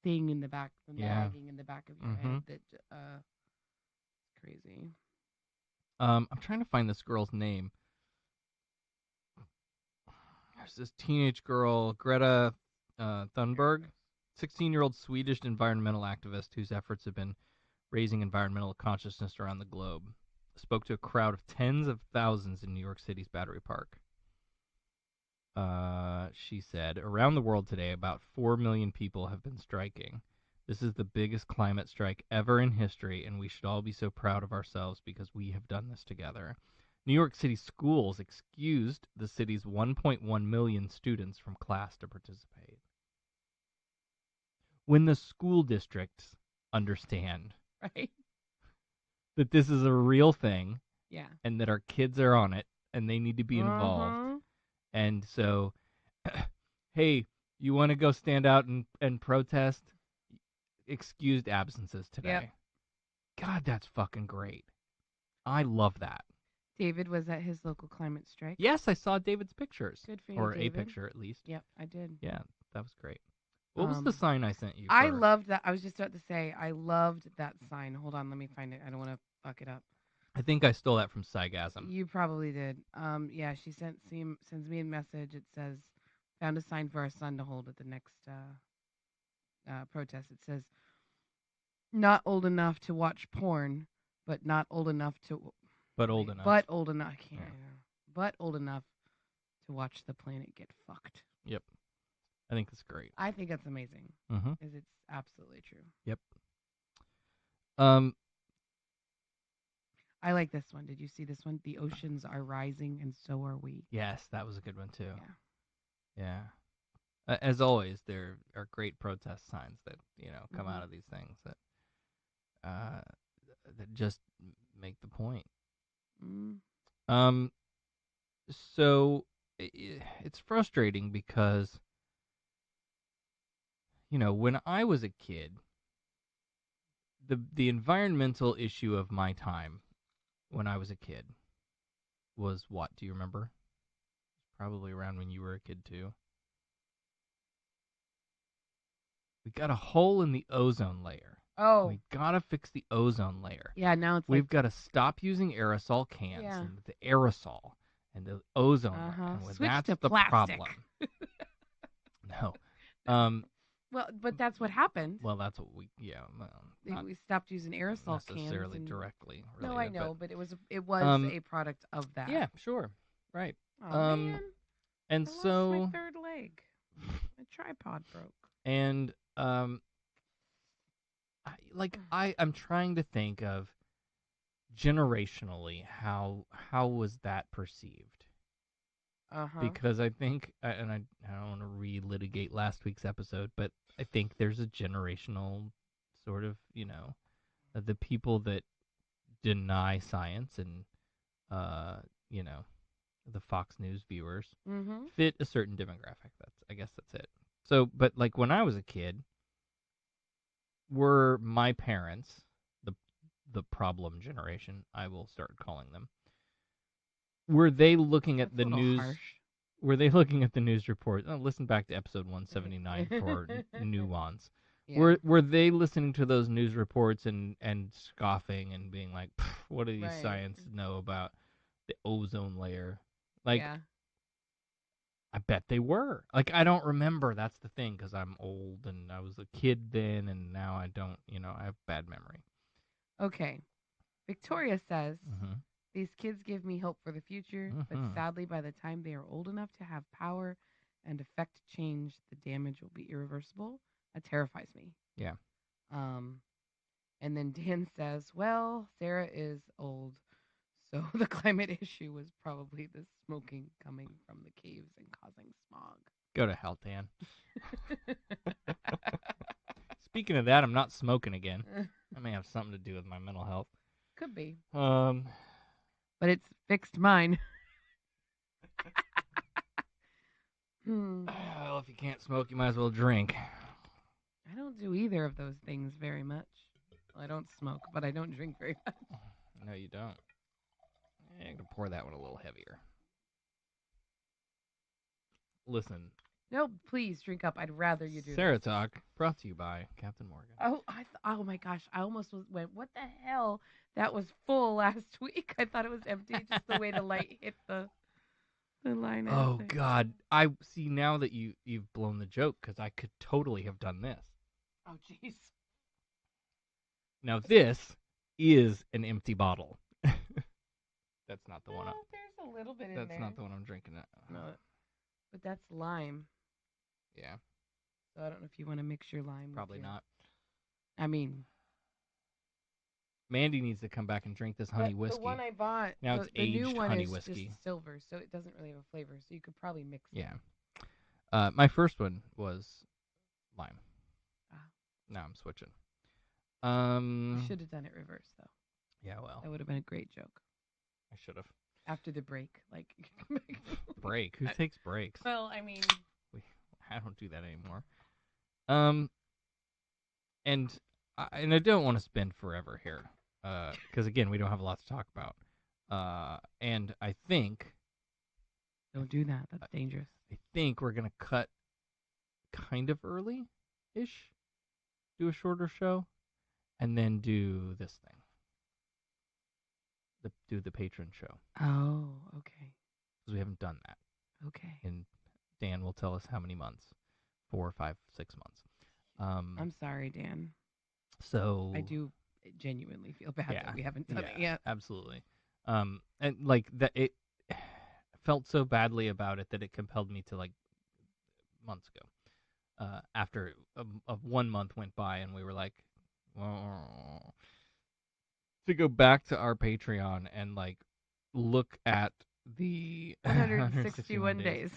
S1: thing in the back, the
S4: Yeah.
S1: nagging in the back of your head that it's crazy.
S4: I'm trying to find this girl's name. There's this teenage girl, Greta Thunberg, 16-year-old Swedish environmental activist whose efforts have been raising environmental consciousness around the globe. Spoke to a crowd of tens of thousands in New York City's Battery Park. She said, around the world today, about 4 million people have been striking. This is the biggest climate strike ever in history, and we should all be so proud of ourselves because we have done this together. New York City schools excused the city's 1.1 million students from class to participate. When the school districts understand
S1: Right?
S4: that this is a real thing
S1: Yeah.
S4: and that our kids are on it and they need to be involved, and so, hey, you want to go stand out and protest? Excused absences today.
S1: Yep.
S4: God, that's fucking great. I love that.
S1: David was at his local climate strike.
S4: Yes, I saw David's pictures.
S1: Good for you,
S4: or
S1: David.
S4: a picture, at least.
S1: Yep, I did.
S4: Yeah, that was great. What was the sign I sent you?
S1: I loved that. I was just about to say, I loved that sign. Hold on, let me find it. I don't want to fuck it up.
S4: I think I stole that from Sygasm.
S1: You probably did. Yeah, she sends me a message. It says, found a sign for our son to hold at the next protest. It says, not old enough to watch porn, but not old enough to.
S4: But old enough.
S1: But old enough. I can't.
S4: Yeah.
S1: But old enough to watch the planet get fucked.
S4: Yep. I think that's great.
S1: I think that's amazing.
S4: Mm-hmm.
S1: Because it's absolutely true.
S4: Yep.
S1: I like this one. Did you see this one? The oceans are rising, and so are we.
S4: Yes, that was a good one too.
S1: Yeah.
S4: Yeah. As always, there are great protest signs that come
S1: Mhm.
S4: out of these things that just make the point.
S1: Mm.
S4: So it's frustrating because when I was a kid, the environmental issue of my time when I was a kid was what? Do you remember? Probably around when you were a kid too. We got a hole in the ozone layer.
S1: Oh.
S4: We gotta fix the ozone layer.
S1: Yeah, now it's
S4: We've got to stop using aerosol cans and the aerosol and the ozone layer. And
S1: Switch
S4: that's
S1: to
S4: the
S1: plastic.
S4: problem. No.
S1: Well, but that's what happened.
S4: Well, that's what not
S1: We stopped using aerosol cans.
S4: necessarily directly related.
S1: No, I know, but it was a product of that.
S4: Yeah, sure. Right.
S1: Oh, man.
S4: And
S1: I
S4: so
S1: lost my third leg. My tripod broke.
S4: And I'm trying to think of generationally how was that perceived? Because I think, and I don't want to relitigate last week's episode, but I think there's a generational sort of, the people that deny science and, the Fox News viewers fit a certain demographic. I guess that's it. So, but like when I was a kid, were my parents, the problem generation, I will start calling them, were they looking at the news?
S1: Harsh.
S4: Were they looking at the news report? Listen back to episode 179 for nuance. Yeah. Were they listening to those news reports and scoffing and being like, what do these science know about the ozone layer? Like, I bet they were. Like, I don't remember. That's the thing, because I'm old and I was a kid then, and now I don't. I have bad memory.
S1: Okay, Victoria says. These kids give me hope for the future, but sadly, by the time they are old enough to have power and affect change, the damage will be irreversible. That terrifies me.
S4: Yeah.
S1: And then Dan says, well, Sarah is old, so the climate issue was probably the smoking coming from the caves and causing smog.
S4: Go to hell, Dan. Speaking of that, I'm not smoking again. That may have something to do with my mental health.
S1: Could be.
S4: But
S1: it's fixed mine.
S4: Well, if you can't smoke, you might as well drink.
S1: I don't do either of those things very much. Well, I don't smoke, but I don't drink very much.
S4: No, you don't. I'm going to pour that one a little heavier. Listen.
S1: No, please drink up. I'd rather you do
S4: Sarah
S1: this.
S4: Talk, brought to you by Captain Morgan.
S1: Oh, oh my gosh! I almost went. What the hell? That was full last week. I thought it was empty. Just the way the light hit the line. I
S4: Oh
S1: was like,
S4: God, I see now that you've blown the joke because I could totally have done this.
S1: oh jeez.
S4: Now this is an empty bottle. That's not the one.
S1: There's a little bit in
S4: That's
S1: there.
S4: not the one I'm drinking.
S1: No, but that's lime.
S4: Yeah,
S1: So I don't know if you want to mix your lime.
S4: probably
S1: with your,
S4: not.
S1: I mean,
S4: Mandy needs to come back and drink this honey
S1: but
S4: whiskey.
S1: the one I bought,
S4: Now
S1: the,
S4: it's
S1: the new
S4: aged
S1: one
S4: honey
S1: is
S4: whiskey.
S1: just silver, so it doesn't really have a flavor. So you could probably mix it.
S4: Yeah. My first one was lime.
S1: Ah.
S4: Now I'm switching.
S1: You should have done it reverse, though.
S4: Yeah, well,
S1: That would have been a great joke.
S4: I should have.
S1: After the break, like
S4: Break? Who takes breaks?
S1: Well, I mean,
S4: I don't do that anymore. And I don't want to spend forever here, because again, we don't have a lot to talk about. And I think
S1: don't do that. That's dangerous.
S4: we're gonna cut kind of early-ish, do a shorter show, and then do this thing. Do the patron show.
S1: Oh, okay.
S4: Because we haven't done that.
S1: Okay.
S4: And Dan will tell us how many months. 4, 5, 6 months.
S1: I'm sorry, Dan.
S4: So
S1: I do genuinely feel bad
S4: Yeah,
S1: that we haven't done it
S4: yeah,
S1: yet.
S4: absolutely. And like that, it felt so badly about it that it compelled me to, like, months ago. After a 1 month went by, and we were like, to go back to our Patreon and, like, look at the
S1: 161 days.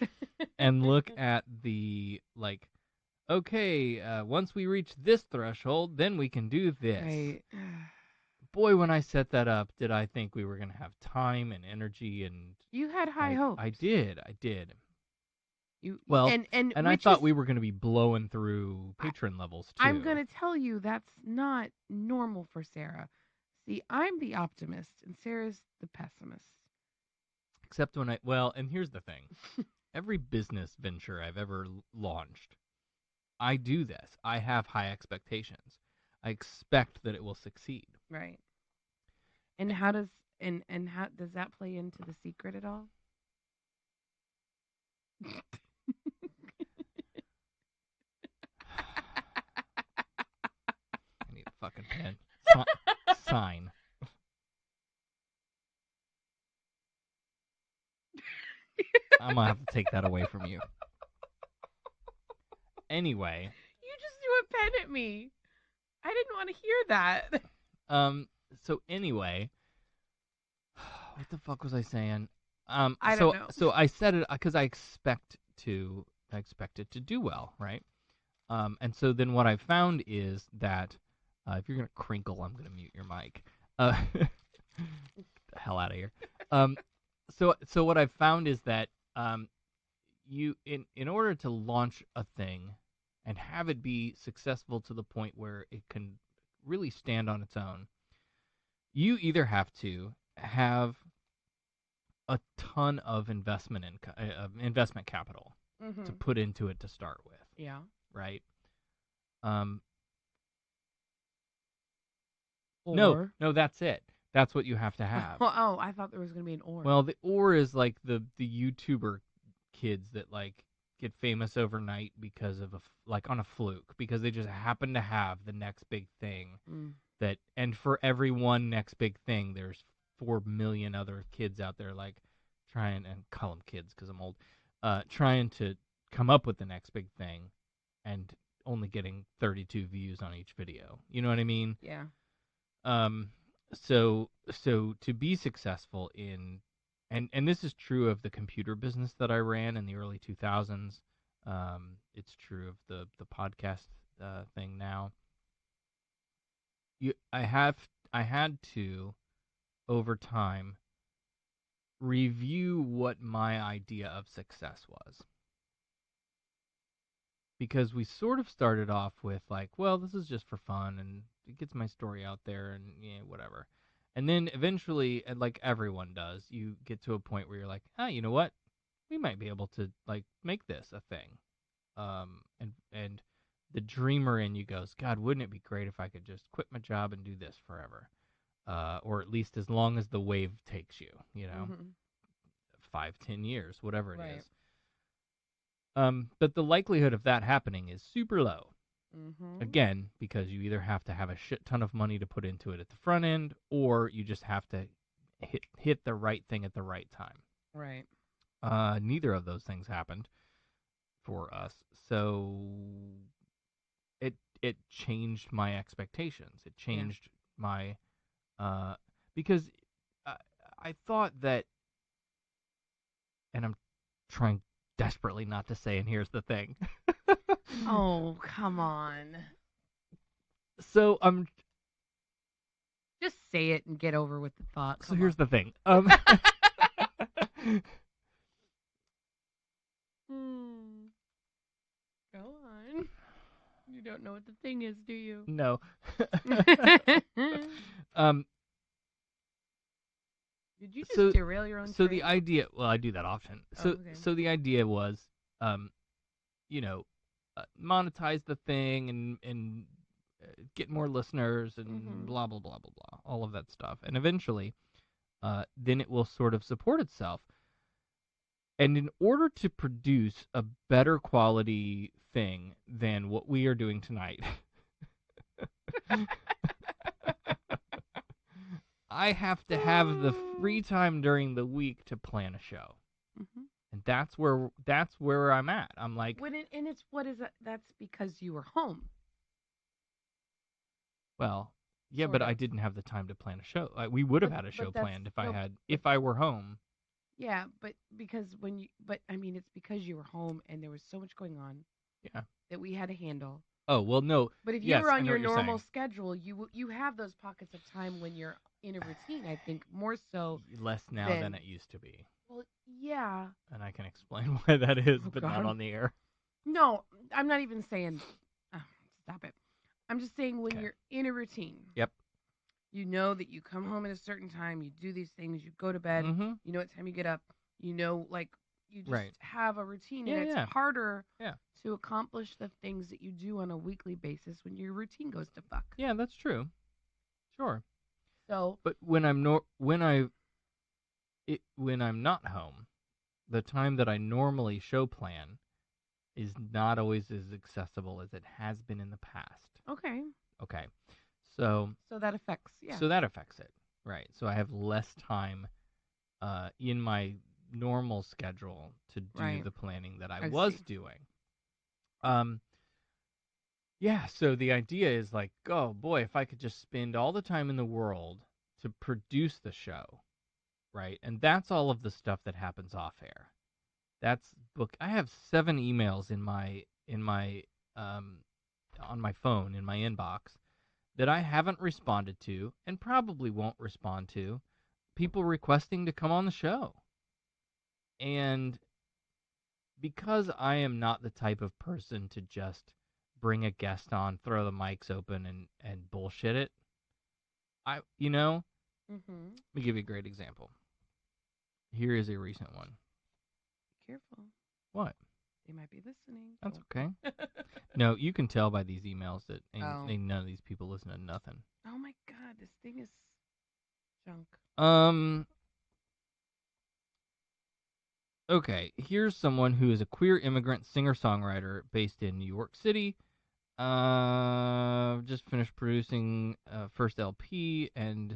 S4: and look at the, like, okay, once we reach this threshold, then we can do this.
S1: Right.
S4: Boy, when I set that up, did I think we were going to have time and energy and...
S1: You had high
S4: like,
S1: hopes.
S4: I did.
S1: You
S4: Well,
S1: and
S4: I
S1: which
S4: thought
S1: is,
S4: we were going to be blowing through patron levels, too.
S1: I'm going to tell you that's not normal for Sarah. See, I'm the optimist and Sarah's the pessimist.
S4: Except when and here's the thing. Every business venture I've ever launched, I do this. I have high expectations. I expect that it will succeed.
S1: Right. And how does how does that play into the secret at all?
S4: I need a fucking pen. Sign. I'm going to have to take that away from you. Anyway.
S1: You just threw a pen at me. I didn't want to hear that.
S4: So anyway, what the fuck was I saying?
S1: I don't know.
S4: So I said it because I expect it to do well, right? And so then what I found is that if you're gonna crinkle, I'm gonna mute your mic. Get the hell out of here. So what I've found is that you in order to launch a thing and have it be successful to the point where it can really stand on its own, you either have to have a ton of investment capital to put into it to start with.
S1: Yeah.
S4: Right?
S1: Or
S4: No, that's it. That's what you have to have.
S1: Oh, I thought there was going to be an or.
S4: Well, the or is like the YouTuber kids that, like, get famous overnight because of like on a fluke, because they just happen to have the next big thing. And for every one next big thing, there's 4 million other kids out there, like, trying, and call them kids because I'm old, trying to come up with the next big thing, and only getting 32 views on each video. You know what I mean?
S1: Yeah.
S4: So to be successful in, and this is true of the computer business that I ran in the early 2000s. It's true of the podcast thing now. I had to, over time, review what my idea of success was. Because we sort of started off with, like, well, this is just for fun, and it gets my story out there, and yeah, whatever. And then eventually, and like everyone does, you get to a point where you're like, you know what? We might be able to, like, make this a thing. And the dreamer in you goes, God, wouldn't it be great if I could just quit my job and do this forever, or at least as long as the wave takes you, 5, 10 years, whatever it
S1: Right.
S4: is. But the likelihood of that happening is super low. Again, because you either have to have a shit ton of money to put into it at the front end, or you just have to hit the right thing at the right time.
S1: Right.
S4: Neither of those things happened for us, so it changed my expectations. It changed my because I, I thought that, and I'm trying desperately not to say, and here's the thing.
S1: Oh, come on.
S4: So I'm
S1: Just say it and get over with the thought.
S4: So here's the thing.
S1: Go on. You don't know what the thing is, do you?
S4: No.
S1: Did you just
S4: so
S1: derail your own
S4: so
S1: train?
S4: the idea, well, I do that often. So
S1: okay.
S4: so the idea was, you know, monetize the thing and get more listeners and blah blah blah blah blah, all of that stuff, and eventually, then it will sort of support itself. And in order to produce a better quality thing than what we are doing tonight, I have to have the free time during the week to plan a show. And that's where I'm at. I'm like,
S1: and it's what is that? That's because you were home.
S4: well, yeah,
S1: Sort
S4: but
S1: of.
S4: I didn't have the time to plan a show. We would have had a show planned if I were home.
S1: Yeah, but because it's because you were home and there was so much going on.
S4: Yeah.
S1: That we had to handle.
S4: Oh, well, no.
S1: But if
S4: yes,
S1: you were on
S4: I know
S1: your
S4: what you're
S1: normal
S4: saying.
S1: schedule, you have those pockets of time when you're in a routine. I think more so.
S4: Less now than it used to be.
S1: Well, yeah.
S4: And I can explain why that is, but
S1: God.
S4: not on the air.
S1: No, I'm not even saying. Stop it. I'm just saying when you're in a routine.
S4: Yep.
S1: You know that you come home at a certain time, you do these things, you go to bed, you know what time you get up, you know, like, you just have a routine, and it's harder to accomplish the things that you do on a weekly basis when your routine goes to fuck.
S4: Yeah, that's true. Sure.
S1: So,
S4: but when I'm not home, the time that I normally show plan is not always as accessible as it has been in the past.
S1: Okay.
S4: So
S1: that affects,
S4: So that affects it, right? So I have less time in my normal schedule to do the planning that I was doing. Yeah, so the idea is like, oh boy, if I could just spend all the time in the world to produce the show, right? And that's all of the stuff that happens off air. That's book. I have 7 emails in my on my phone in my inbox that I haven't responded to and probably won't respond to. People requesting to come on the show. And because I am not the type of person to just bring a guest on, throw the mics open, and bullshit it, let me give you a great example. Here is a recent one.
S1: Be careful.
S4: What?
S1: They might be listening.
S4: That's okay. No, you can tell by these emails that none of these people listen to nothing.
S1: Oh my God, this thing is junk.
S4: Okay, here's someone who is a queer immigrant singer-songwriter based in New York City. Just finished producing first LP and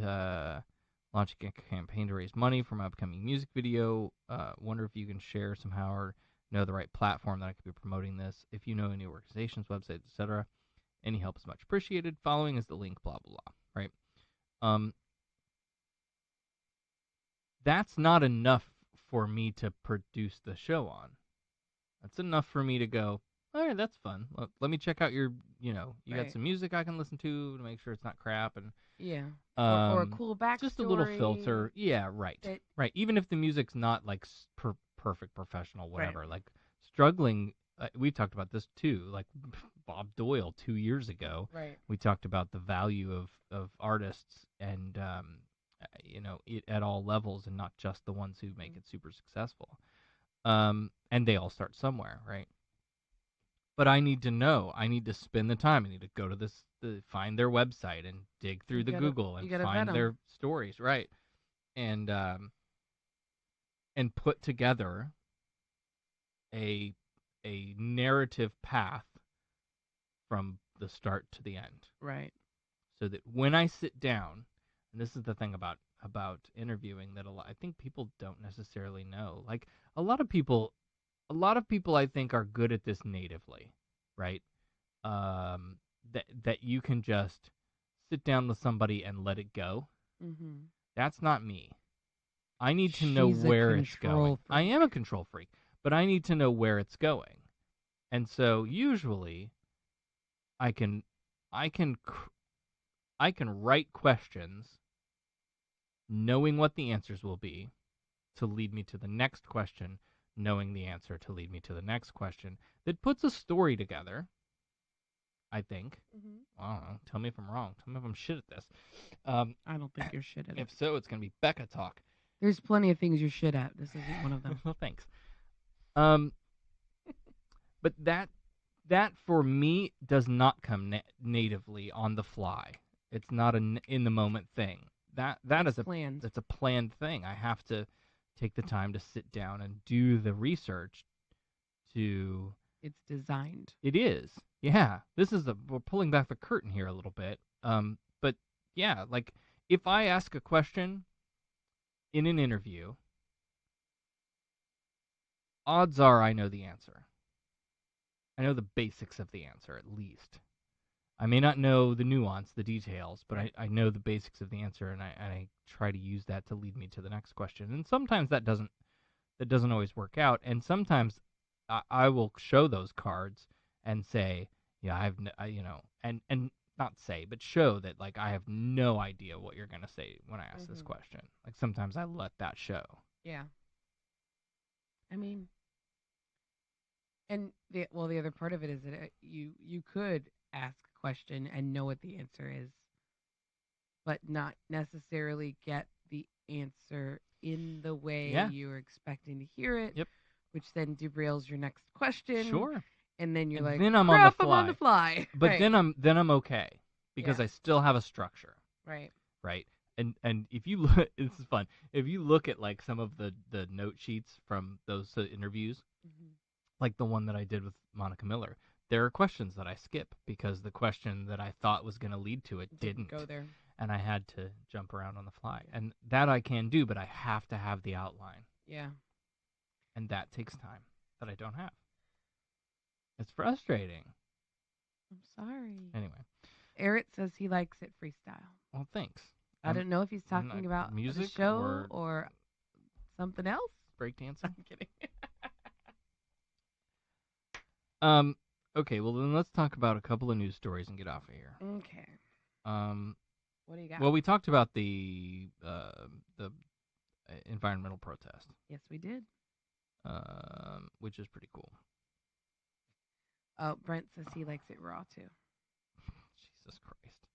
S4: launching a campaign to raise money for my upcoming music video. Wonder if you can share somehow or know the right platform that I could be promoting this. If you know any organizations, websites, etc., any help is much appreciated. Following is the link, blah, blah, blah, right? That's not enough for me to produce the show on. That's enough for me to go, all right, that's fun. Let me check out your, you got some music I can listen to make sure it's not crap. And
S1: or a cool backstory.
S4: Just a little filter. Yeah, right. Right. Even if the music's not like perfect, professional, whatever. Like struggling, we talked about this too, like Bob Doyle 2 years ago.
S1: Right.
S4: We talked about the value of artists and, at all levels and not just the ones who make it super successful. And they all start somewhere, right? but I need to know. I need to spend the time. I need to go to find their website and dig through the Google
S1: You
S4: and
S1: gotta vet
S4: find
S1: 'em.
S4: their stories, right? And put together a narrative path from the start to the end,
S1: Right.
S4: so that when I sit down, and this is the thing about interviewing that I think people don't necessarily know. Like a lot of people, I think are good at this natively, right? That you can just sit down with somebody and let it go.
S1: Mhm.
S4: That's not me. I need to know
S1: She's a
S4: where it's going.
S1: control
S4: I
S1: freak.
S4: am a control freak, but I need to know where it's going. And so usually I can I can I can write questions knowing what the answers will be to lead me to the next question, knowing the answer to lead me to the next question, that puts a story together, I think.
S1: Mhm.
S4: I don't know. Tell me if I'm wrong. Tell me if I'm shit at this.
S1: I don't think you're shit at it.
S4: If so, it's going to be Becca talk.
S1: There's plenty of things you're shit at. This isn't one of them.
S4: Well, thanks. But that for me does not come natively on the fly. It's not an in the moment thing. That
S1: It's
S4: is
S1: planned.
S4: that's a planned thing. I have to take the time to sit down and do the research to.
S1: It's designed.
S4: It is. Yeah. We're pulling back the curtain here a little bit. But yeah, like if I ask a question in an interview, odds are I know the answer. I know the basics of the answer at least. I may not know the nuance, the details, but
S1: Right.
S4: I know the basics of the answer, and I try to use that to lead me to the next question. And sometimes that doesn't always work out, and sometimes I will show those cards and say, yeah, and not say, but show that like I have no idea what you're gonna say when I ask this
S1: Mhm.
S4: question. Like sometimes I let that show.
S1: Yeah. I mean, and the other part of it is that you could ask a question and know what the answer is, but not necessarily get the answer in the way
S4: Yeah.
S1: you're expecting to hear it,
S4: Yep.
S1: which then derails your next question,
S4: Sure.
S1: and then you're
S4: And
S1: like,
S4: then I'm on the
S1: "Crap, I'm on the
S4: fly.
S1: fly."
S4: But
S1: Right.
S4: then I'm okay because
S1: Yeah.
S4: I still have a structure.
S1: Right.
S4: Right? And if you look, this is fun. If you look at like some of the note sheets from those interviews,
S1: Mhm.
S4: like the one that I did with Monica Miller, there are questions that I skip because the question that I thought was going to lead to it
S1: Didn't
S4: didn't,
S1: go there.
S4: and I had to jump around on the fly. And that I can do, but I have to have the outline,
S1: Yeah.
S4: and that takes time that I don't have. It's frustrating.
S1: I'm sorry.
S4: Anyway,
S1: Eric says he likes it freestyle.
S4: well, thanks.
S1: I don't know if he's
S4: I'm not
S1: talking about the
S4: music
S1: show or something else.
S4: breakdancing.
S1: I'm kidding.
S4: Okay, well then let's talk about a couple of news stories and get off of here.
S1: Okay.
S4: Um,
S1: What do you got?
S4: well, we talked about the environmental protest,
S1: Yes, we did.
S4: which is pretty cool.
S1: Brent says he likes it raw too.
S4: Jesus Christ.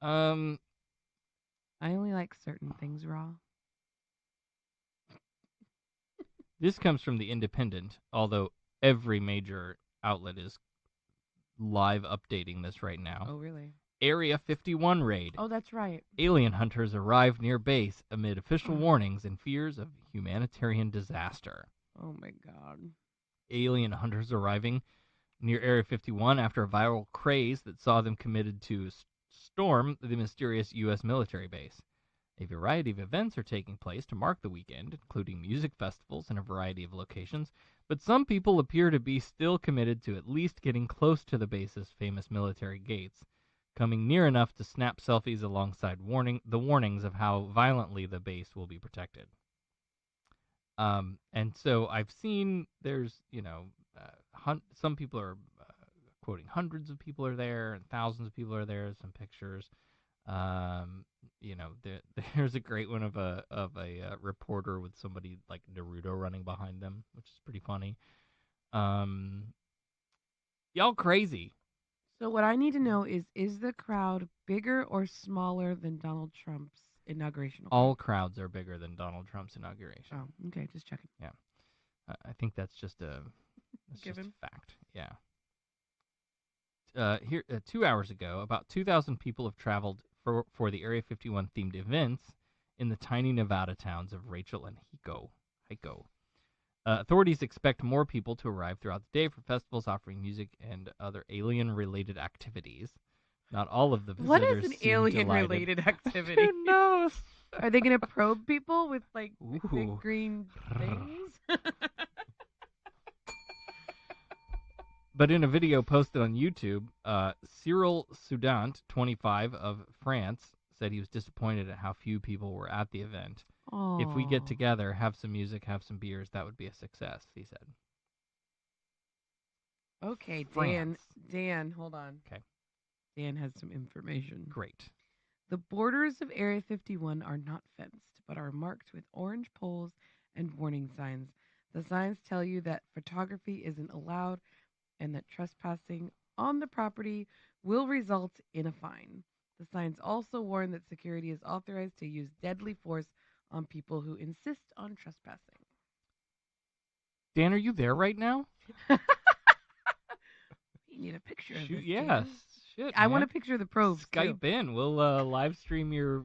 S4: Um,
S1: I only like certain things raw.
S4: this comes from the Independent, although every major outlet is live updating this right now.
S1: Oh, really?
S4: Area 51 raid.
S1: Oh, that's right.
S4: Alien hunters arrived near base amid official warnings and fears of humanitarian disaster.
S1: Oh my God.
S4: Alien hunters arriving near Area 51 after a viral craze that saw them committed to storm the mysterious U.S. military base. A variety of events are taking place to mark the weekend, including music festivals in a variety of locations, but some people appear to be still committed to at least getting close to the base's famous military gates, coming near enough to snap selfies alongside the warnings of how violently the base will be protected. And so I've seen there's, some people are quoting hundreds of people are there and thousands of people are there. Some pictures. There's a great one of a reporter with somebody like Naruto running behind them, which is pretty funny. Y'all crazy.
S1: So what I need to know is the crowd bigger or smaller than Donald Trump's inauguration?
S4: All crowds are bigger than Donald Trump's inauguration.
S1: Oh, okay, just checking.
S4: Yeah. I think that's just That's just
S1: given.
S4: a fact. Yeah. Here, 2 hours ago, about 2,000 people have traveled for the Area 51 themed events in the tiny Nevada towns of Rachel and Hico. Authorities expect more people to arrive throughout the day for festivals offering music and other alien-related activities. Not all of the
S1: What
S4: visitors
S1: is an
S4: seem delighted.
S1: alien-related activity?
S4: Who knows?
S1: Are they going to probe people with like
S4: Ooh.
S1: big green things?
S4: But in a video posted on YouTube, Cyril Soudant, 25, of France, said he was disappointed at how few people were at the event. If we get
S1: Aw.
S4: together, have some music, have some beers, that would be a success, he said.
S1: Okay,
S4: France.
S1: Dan, hold on.
S4: Okay.
S1: Dan has some information.
S4: Great.
S1: The borders of Area 51 are not fenced, but are marked with orange poles and warning signs. The signs tell you that photography isn't allowed and that trespassing on the property will result in a fine. The signs also warn that security is authorized to use deadly force on people who insist on trespassing.
S4: Dan, are you there right now?
S1: You need a picture of
S4: Shoot,
S1: this,
S4: yes.
S1: Dan.
S4: Shit,
S1: I want
S4: man.
S1: a picture of the probes,
S4: Skype
S1: too.
S4: in. We'll live stream your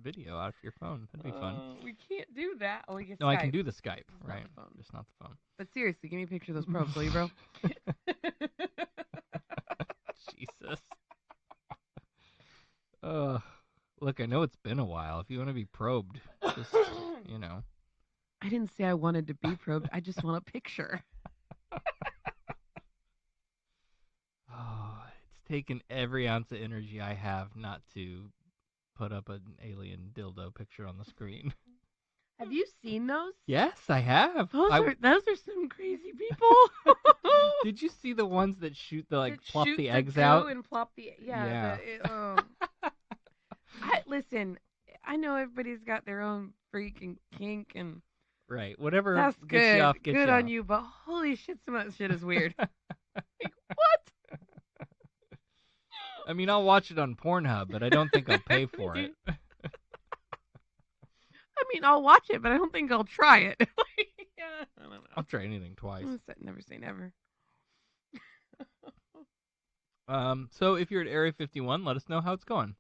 S4: video out of your phone. That'd be fun.
S1: We can't do that. Oh, we can
S4: No,
S1: Skype.
S4: I can do the Skype,
S1: Just not
S4: right?
S1: the phone.
S4: Just not the phone.
S1: But seriously, give me a picture of those probes, will you, bro?
S4: Jesus. Look, I know it's been a while. If you want to be probed, just, you know.
S1: I didn't say I wanted to be probed. I just want a picture.
S4: Oh, it's taken every ounce of energy I have not to put up an alien dildo picture on the screen.
S1: Have you seen those?
S4: Yes, I have.
S1: Those are some crazy people.
S4: Did you see the ones that shoot the
S1: That
S4: plop
S1: shoot
S4: the
S1: the
S4: eggs
S1: goo
S4: out?
S1: and plop the
S4: Yeah.
S1: Listen. I know everybody's got their own freak and kink, and
S4: Right. Whatever
S1: that's
S4: gets
S1: good.
S4: you off, gets
S1: Good
S4: you
S1: on
S4: off.
S1: you, but holy shit, some of that shit is weird. Like, what?
S4: I mean, I'll watch it on Pornhub, but I don't think I'll pay for it.
S1: I mean, I'll watch it, but I don't think I'll try it. Yeah, I don't know.
S4: I'll try anything twice.
S1: Never say never.
S4: So if you're at Area 51, let us know how it's going.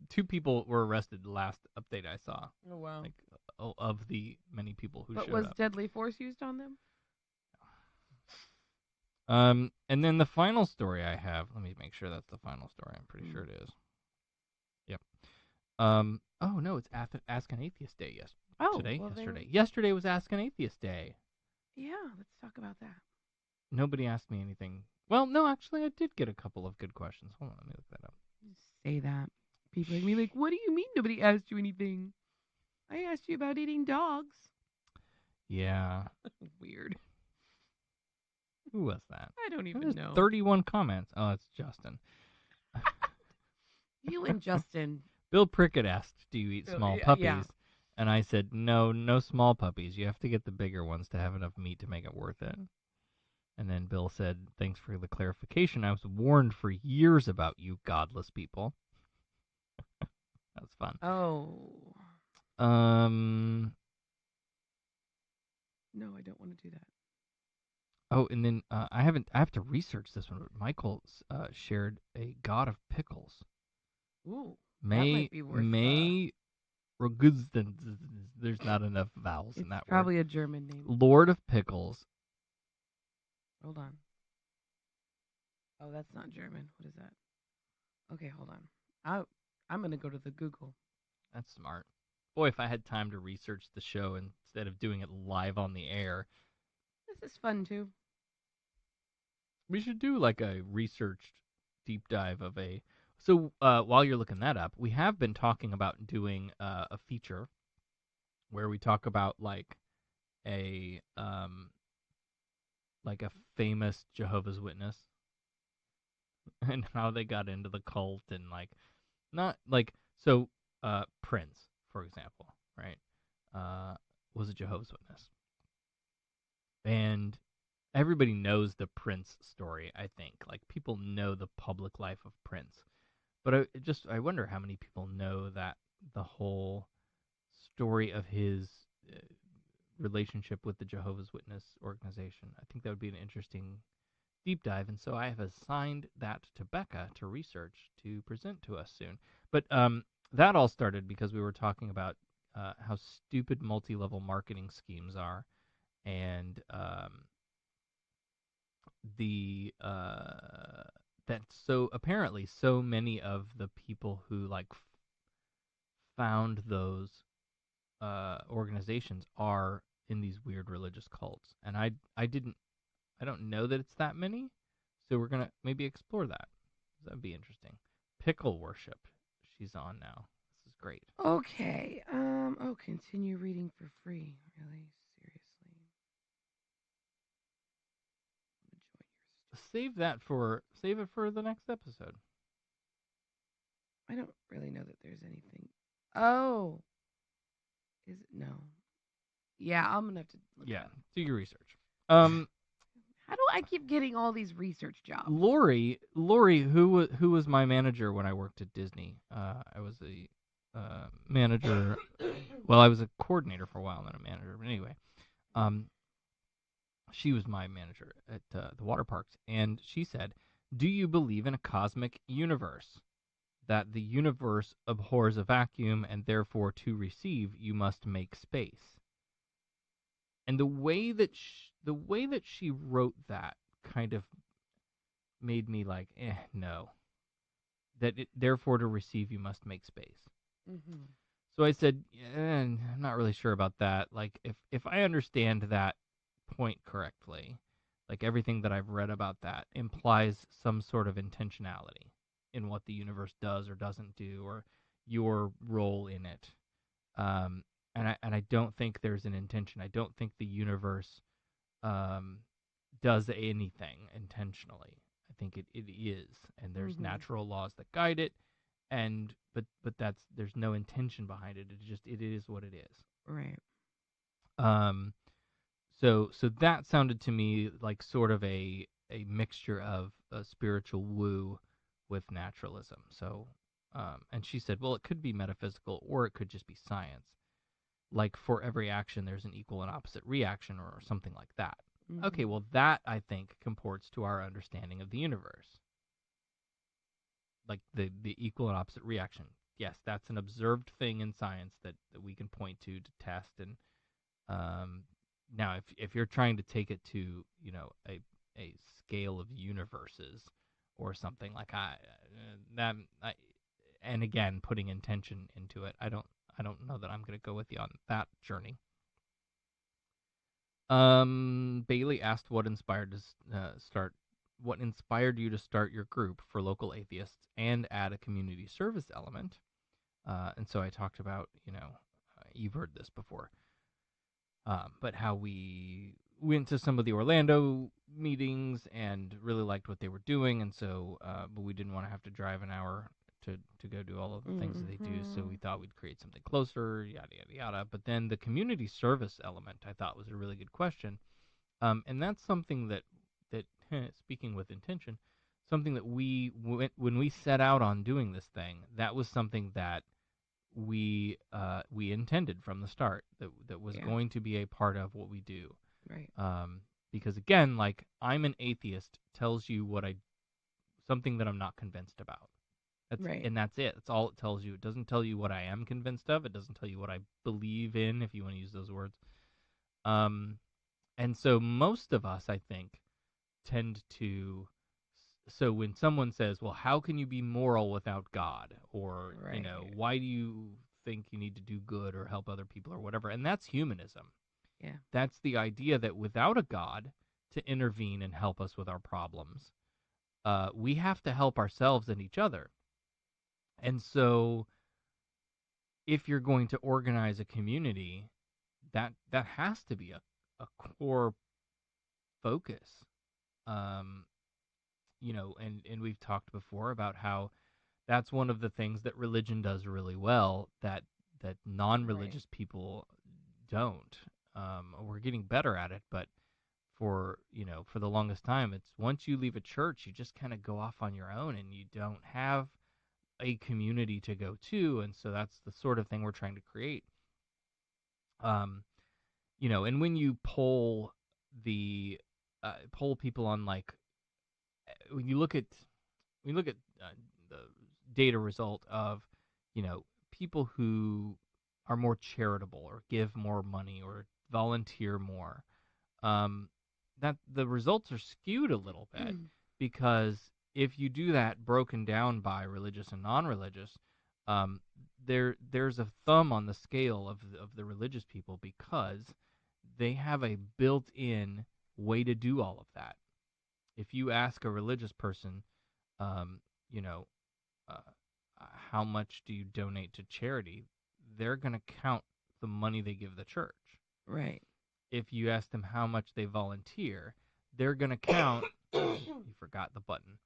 S4: 2 people were arrested the last update I saw.
S1: Oh wow!
S4: Like, of the many people who
S1: But
S4: showed
S1: was
S4: up.
S1: deadly force used on them?
S4: And then the final story I have. Let me make sure that's the final story. I'm pretty sure it is. Yep. Oh no, it's Ask an Atheist Day. Yes. Yesterday. Yesterday was Ask an Atheist Day.
S1: Yeah, let's talk about that.
S4: Nobody asked me anything. Well, no, actually, I did get a couple of good questions. Hold on, let me look that up.
S1: Say that. People like me like, what do you mean nobody asked you anything? I asked you about eating dogs.
S4: Yeah.
S1: Weird.
S4: Who was that?
S1: I don't even
S4: There's
S1: know.
S4: 31 comments. Oh, it's Justin.
S1: You and Justin.
S4: Bill Prickett asked, do you eat small puppies?
S1: Yeah.
S4: And I said, no small puppies. You have to get the bigger ones to have enough meat to make it worth it. And then Bill said, thanks for the clarification. I was warned for years about you godless people. That was fun.
S1: Oh.
S4: No,
S1: I don't want to do that.
S4: Oh, and then I have to research this one. But Michael shared a God of Pickles.
S1: Ooh.
S4: May
S1: that might be worth
S4: Roguzden. There's not enough vowels in that
S1: probably
S4: word.
S1: a German name.
S4: Lord of Pickles.
S1: Hold on. Oh, that's not German. What is that? Okay, hold on. I'm going to go to the Google.
S4: That's smart. Boy, if I had time to research the show instead of doing it live on the air.
S1: This is fun, too.
S4: We should do like a researched deep dive of a... So while you're looking that up, we have been talking about doing a feature where we talk about like a famous Jehovah's Witness and how they got into the cult and like not like so Prince, for example, right? Was a Jehovah's Witness. And everybody knows the Prince story, I think. Like people know the public life of Prince. But I wonder how many people know that the whole story of his relationship with the Jehovah's Witness organization. I think that would be an interesting deep dive, and so I have assigned that to Becca to research to present to us soon. But that all started because we were talking about how stupid multi-level marketing schemes are, and the that so apparently so many of the people who like found those organizations are in these weird religious cults, and I don't know that it's that many, so we're gonna maybe explore that. That'd be interesting. Pickle worship. She's on now. This is great.
S1: Okay. Oh, continue reading for free. Really? Seriously?
S4: Save it for the next episode.
S1: I don't really know that there's anything. Oh, is it no? Yeah, I'm gonna have to look it
S4: Yeah,
S1: up.
S4: do your research.
S1: How do I keep getting all these research jobs?
S4: Lori, who was my manager when I worked at Disney. I was a manager. Well, I was a coordinator for a while, then a manager. But anyway, um, she was my manager at the water parks, and she said, "Do you believe in a cosmic universe? That the universe abhors a vacuum, and therefore, to receive, you must make space." And the way that she wrote that kind of made me like, no. Therefore, to receive, you must make space.
S1: Mm-hmm.
S4: So I said, I'm not really sure about that. Like, if I understand that point correctly, like everything that I've read about that implies some sort of intentionality in what the universe does or doesn't do, or your role in it. Um, and I don't think there's an intention. I don't think the universe um, does anything intentionally. I think it is, and there's
S1: Mm-hmm.
S4: natural laws that guide it, and but there's no intention behind it. It is what it is.
S1: Right.
S4: Um, so that sounded to me like sort of a mixture of a spiritual woo with naturalism. So, and she said, well, it could be metaphysical or it could just be science. Like for every action, there's an equal and opposite reaction or something like that.
S1: Mm-hmm.
S4: Okay, well, that I think comports to our understanding of the universe. Like the equal and opposite reaction. Yes, that's an observed thing in science that we can point to test. And now, if you're trying to take it to a scale of universes or something like that, and again putting intention into it, I don't know that I'm going to go with you on that journey. Bailey asked what inspired you to start your group for local atheists and add a community service element. And so I talked about, you've heard this before, but how we went to some of the Orlando meetings and really liked what they were doing, and so, but we didn't want to have to drive an hour to go do all of the things that they do, so we thought we'd create something closer, yada, yada, yada. But then the community service element I thought was a really good question. And that's something that speaking with intention, something that when we set out on doing this thing, that was something that we intended from the start that was going to be a part of what we do.
S1: Right.
S4: Because again, like I'm an atheist tells you something that I'm not convinced about.
S1: Right.
S4: And that's it. That's all it tells you. It doesn't tell you what I am convinced of. It doesn't tell you what I believe in, if you want to use those words. And so most of us, I think, tend to. So when someone says, well, how can you be moral without God? Or,
S1: Right.
S4: Why do you think you need to do good or help other people or whatever? And that's humanism.
S1: Yeah.
S4: That's the idea that without a God to intervene and help us with our problems, we have to help ourselves and each other. And so if you're going to organize a community, that has to be a core focus. Um, and we've talked before about how that's one of the things that religion does really well that non-religious people don't. We're getting better at it, but for the longest time, it's once you leave a church, you just kind of go off on your own, and you don't have a community to go to, and so that's the sort of thing we're trying to create. and when you poll the poll people on like when you look at the data result of people who are more charitable or give more money or volunteer more, um, that the results are skewed a little bit because if you do that broken down by religious and non-religious, um, there's a thumb on the scale of the religious people because they have a built-in way to do all of that. If you ask a religious person, um, you know, uh, how much do you donate to charity, they're going to count the money they give the church.
S1: Right.
S4: If you ask them how much they volunteer, they're going to count. You forgot the button.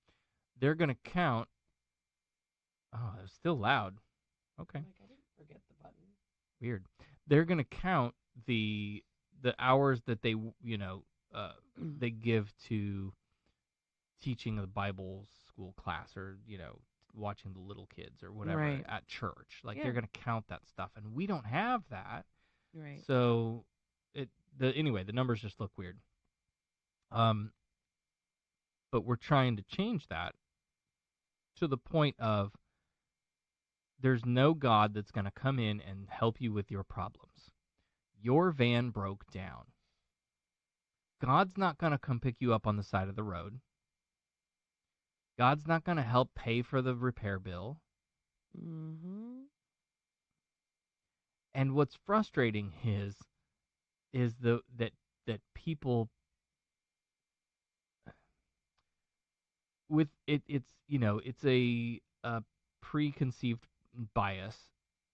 S4: They're going to count. Oh, it was still loud. Okay.
S1: Like I didn't forget the button.
S4: Weird. They're going to count the hours that they they give to teaching the Bible school class or watching the little kids or whatever
S1: Right.
S4: at church. Like
S1: Yeah.
S4: they're going to count that stuff, and we don't have that.
S1: Right.
S4: So anyway, the numbers just look weird. But we're trying to change that to the point of there's no God that's going to come in and help you with your problems. Your van broke down. God's not going to come pick you up on the side of the road. God's not going to help pay for the repair bill.
S1: Mm-hmm.
S4: And what's frustrating is that people with it's a preconceived bias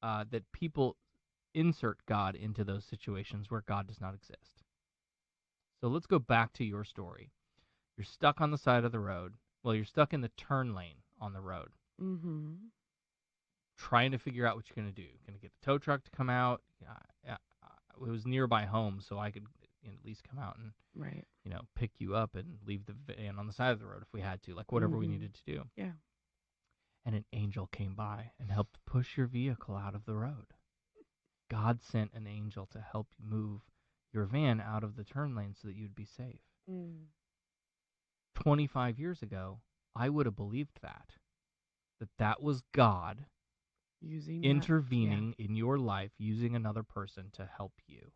S4: that people insert God into those situations where God does not exist. So let's go back to your story. You're stuck on the side of the road. Well, you're stuck in the turn lane on the road.
S1: Mm-hmm.
S4: Trying to figure out what you're going to do. Going to get the tow truck to come out. It was nearby home, so I could at least come out and
S1: Right.
S4: pick you up and leave the van on the side of the road if we had to, like whatever we needed to do.
S1: Yeah.
S4: And an angel came by and helped push your vehicle out of the road. God sent an angel to help you move your van out of the turn lane so that you'd be safe. 25 years ago, I would have believed that was God
S1: Using
S4: intervening in your life using another person to help you.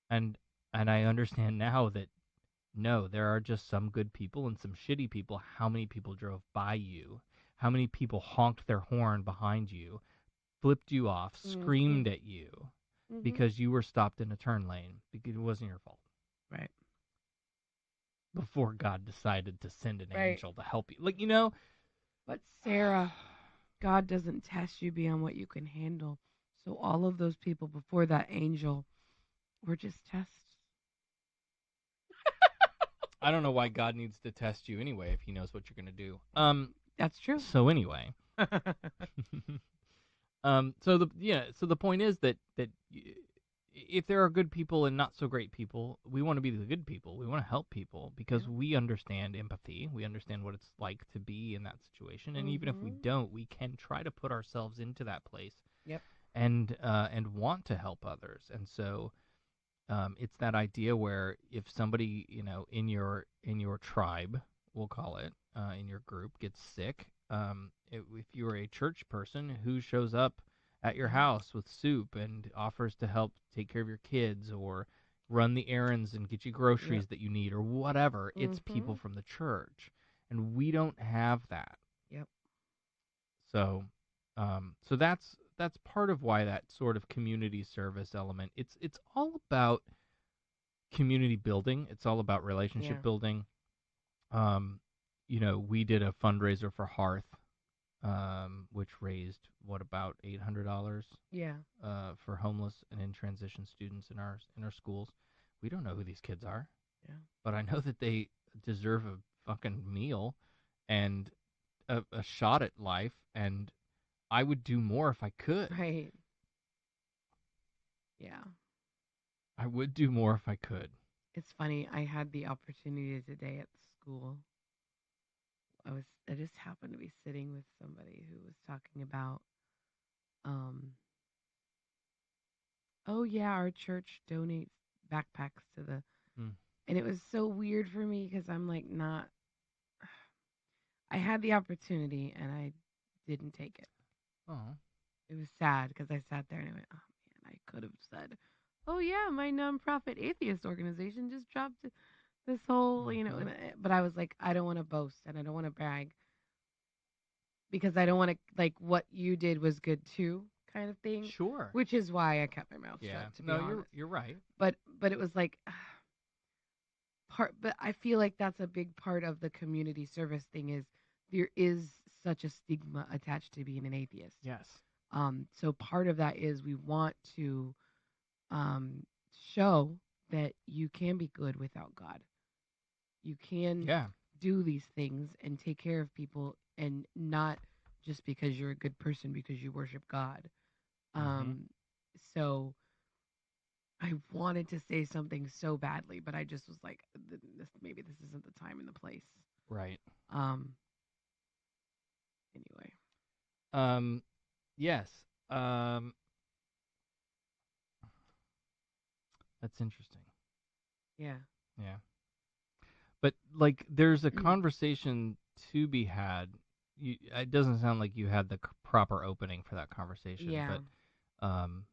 S4: And I understand now that no, there are just some good people and some shitty people. How many people drove by you? How many people honked their horn behind you, flipped you off, screamed at you because you were stopped in a turn lane because it wasn't your fault.
S1: Right.
S4: Before God decided to send an
S1: Right.
S4: angel to help you.
S1: But Sarah, God doesn't test you beyond what you can handle. So all of those people before that angel were just tests.
S4: I don't know why God needs to test you anyway if he knows what you're going to do.
S1: That's true.
S4: So anyway. So the point is that if there are good people and not so great people, we want to be the good people. We want to help people because we understand empathy. We understand what it's like to be in that situation, and even if we don't, we can try to put ourselves into that place.
S1: Yep.
S4: And want to help others. And so it's that idea where if somebody in your tribe, we'll call it, in your group gets sick, if you're a church person who shows up at your house with soup and offers to help take care of your kids or run the errands and get you groceries that you need or whatever, it's people from the church, and we don't have that.
S1: Yep.
S4: So that's part of why that sort of community service element. It's all about community building. It's all about relationship building. We did a fundraiser for Hearth, which raised about $800.
S1: Yeah.
S4: For homeless and in transition students in our schools. We don't know who these kids are.
S1: Yeah.
S4: But I know that they deserve a fucking meal and a shot at life, and I would do more if I could.
S1: Right. Yeah.
S4: I would do more if I could.
S1: It's funny. I had the opportunity today at school. I just happened to be sitting with somebody who was talking about oh yeah, our church donates backpacks to the,
S4: Mm.
S1: and it was so weird for me because I'm like not. I had the opportunity and I didn't take it.
S4: Oh.
S1: It was sad because I sat there and I went, oh man, I could have said, oh yeah, my nonprofit atheist organization just dropped this whole,
S4: Mhm.
S1: but I was like, I don't want to boast and I don't want to brag because I don't want to, like, what you did was good too, kind of thing,
S4: Sure.
S1: which is why I kept my mouth
S4: Yeah.
S1: shut, to be
S4: No, you're
S1: honest.
S4: you're right.
S1: But it was like, but I feel like that's a big part of the community service thing is there is such a stigma attached to being an atheist.
S4: Yes.
S1: So part of that is we want to um, show that you can be good without God. You can
S4: Yeah.
S1: do these things and take care of people, and not just because you're a good person because you worship God.
S4: Mhm.
S1: Um, so I wanted to say something so badly, but I just was like, maybe this isn't the time and the place.
S4: Right.
S1: Um, anyway,
S4: Um. Yes. Um. That's interesting.
S1: yeah.
S4: Yeah. But like, there's a conversation to be had. It doesn't sound like you had the proper opening for that conversation,
S1: Yeah.
S4: but um,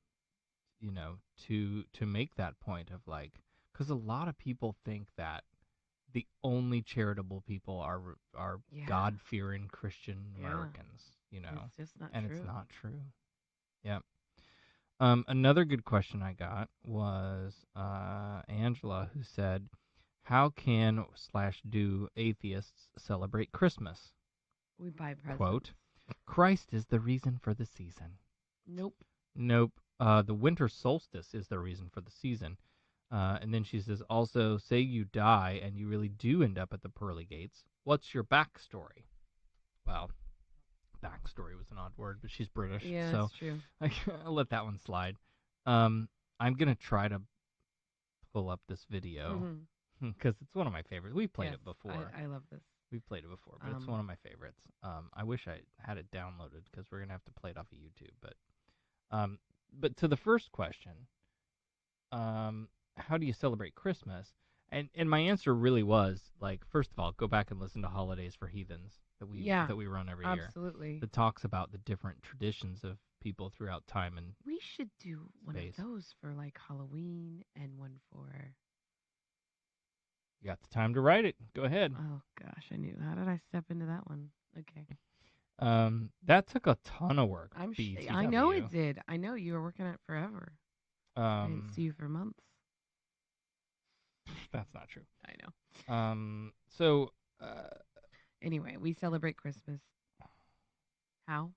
S4: to make that point of like, because a lot of people think that the only charitable people are
S1: Yeah.
S4: God fearing Christian
S1: Yeah.
S4: Americans,
S1: It's just not
S4: and it's
S1: true.
S4: not true. Yeah. Another good question I got was Angela, who said, "How can slash do atheists celebrate Christmas?"
S1: We buy presents.
S4: Quote, "Christ is the reason for the season."
S1: Nope.
S4: Nope. The winter solstice is the reason for the season. And then she says, also, say you die and you really do end up at the pearly gates. What's your backstory? Well, backstory was an odd word, but she's British,
S1: Yeah,
S4: so
S1: it's true.
S4: I'll let that one slide. I'm going to try to pull up this video
S1: Hmm.
S4: because it's one of my favorites. We've played
S1: Yes,
S4: it before.
S1: I love this.
S4: We've played it before, but it's
S1: Um,
S4: one of my favorites. I wish I had it downloaded because we're going to have to play it off of YouTube. Um, but to the first question, how do you celebrate Christmas? And my answer really was like, first of all, go back and listen to Holidays for Heathens
S1: yeah,
S4: that we run every year.
S1: absolutely.
S4: That talks about the different traditions of people throughout time and
S1: We should do one of
S4: space.
S1: those for like Halloween and one for.
S4: You got the time to write it. Go ahead.
S1: Oh gosh, I knew. How did I step into that one? Okay.
S4: That took a ton of work.
S1: I know
S4: BTW.
S1: it did. I know you were working on it forever. I didn't see you for months.
S4: That's not true.
S1: I know.
S4: So
S1: Anyway, we celebrate Christmas. How?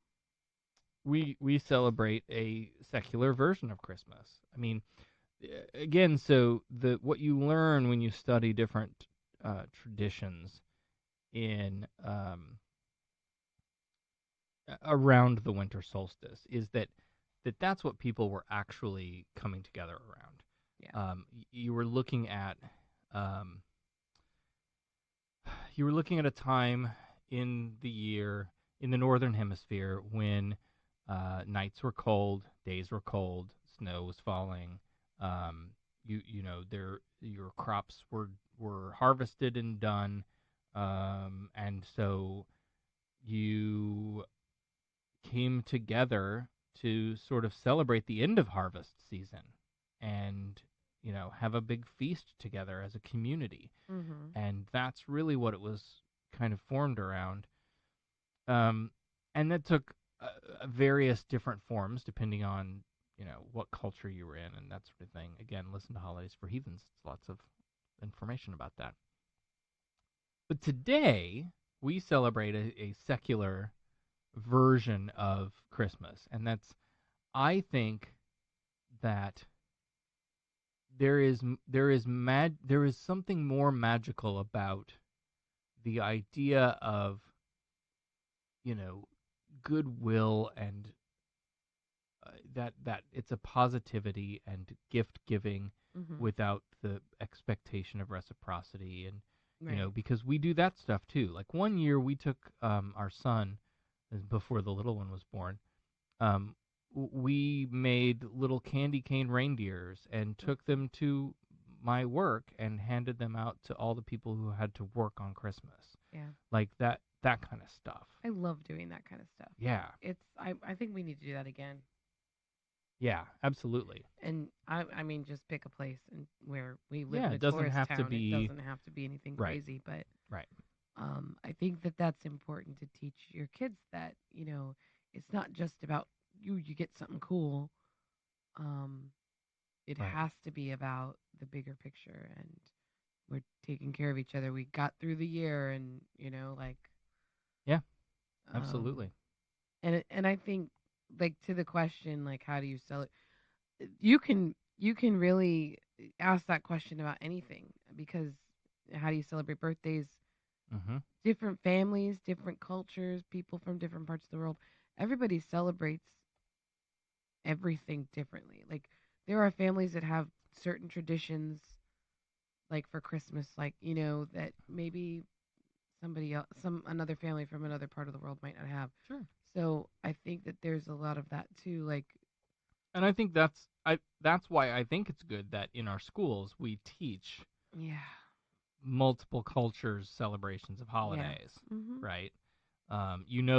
S4: we celebrate a secular version of Christmas. I mean, again, so the what you learn when you study different traditions in around the winter solstice is that's what people were actually coming together around.
S1: Yeah.
S4: You were looking at um, a time in the year in the northern hemisphere when nights were cold, days were cold, snow was falling. Um, your crops were harvested and done, and so you came together to sort of celebrate the end of harvest season and have a big feast together as a community.
S1: Mm-hmm.
S4: And that's really what it was kind of formed around. And that took various different forms depending on what culture you were in and that sort of thing. Again, listen to Holidays for Heathens. It's lots of information about that. But today we celebrate a secular version of Christmas, and that's, I think that there is something more magical about the idea of you know goodwill and that it's a positivity and gift giving
S1: Mm-hmm.
S4: without the expectation of reciprocity, and
S1: Right.
S4: because we do that stuff too. Like one year we took our son before the little one was born. um, we made little candy cane reindeers and took them to my work and handed them out to all the people who had to work on Christmas.
S1: Yeah.
S4: Like that kind of stuff.
S1: I love doing that kind of stuff.
S4: Yeah.
S1: I think we need to do that again.
S4: Yeah, absolutely.
S1: And I mean, just pick a place and where we live
S4: Yeah,
S1: in
S4: it
S1: a
S4: doesn't
S1: tourist
S4: have to
S1: town.
S4: be
S1: It doesn't have to be anything
S4: right.
S1: crazy, but
S4: Right.
S1: I think that that's important to teach your kids that it's not just about you get something cool. Um, it
S4: Right.
S1: has to be about the bigger picture, and we're taking care of each other. We got through the year, and like
S4: Yeah,
S1: um,
S4: absolutely.
S1: and I think like to the question like how do you sell it, you can really ask that question about anything because how do you celebrate birthdays?
S4: Mhm.
S1: Different families, different cultures, people from different parts of the world. Everybody celebrates everything differently. Like there are families that have certain traditions like for Christmas like, that maybe somebody else some another family from another part of the world might not have.
S4: Sure.
S1: So, I think that there's a lot of that too like
S4: And I think that's why I think it's good that in our schools we teach
S1: yeah.
S4: multiple cultures celebrations of
S1: Yeah.
S4: holidays,
S1: Mhm.
S4: right?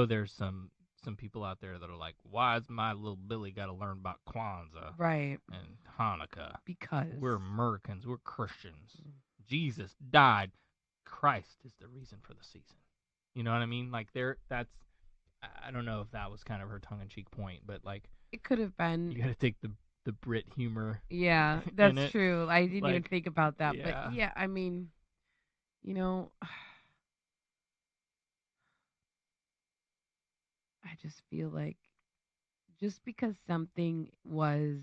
S4: There's some people out there that are like, why's my little Billy got to learn about Kwanzaa
S1: Right.
S4: and Hanukkah?
S1: Because
S4: We're Americans, we're Christians.
S1: Mm.
S4: Jesus died. Christ is the reason for the season. You know what I mean? Like that's I don't know if that was kind of her tongue in cheek point, but like
S1: it could have been.
S4: you got to take the Brit humor
S1: Yeah,
S4: in
S1: that's
S4: it.
S1: true. I didn't even
S4: Like,
S1: think about that, but
S4: yeah.
S1: yeah, I mean, you know, I just feel like just because something was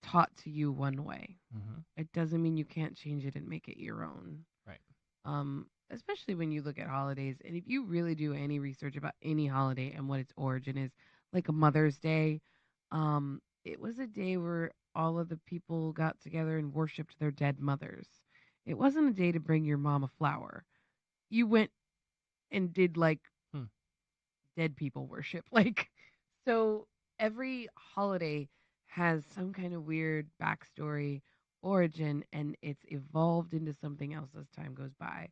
S1: taught to you one way,
S4: Hmm.
S1: it doesn't mean you can't change it and make it your own.
S4: Right.
S1: Especially when you look at holidays, and if you really do any research about any holiday and what its origin is, like a Mother's Day, it was a day where all of the people got together and worshipped their dead mothers. It wasn't a day to bring your mom a flower. You went and did like
S4: Hmm.
S1: dead people worship. Like, so every holiday has some kind of weird backstory, origin, and it's evolved into something else as time goes by.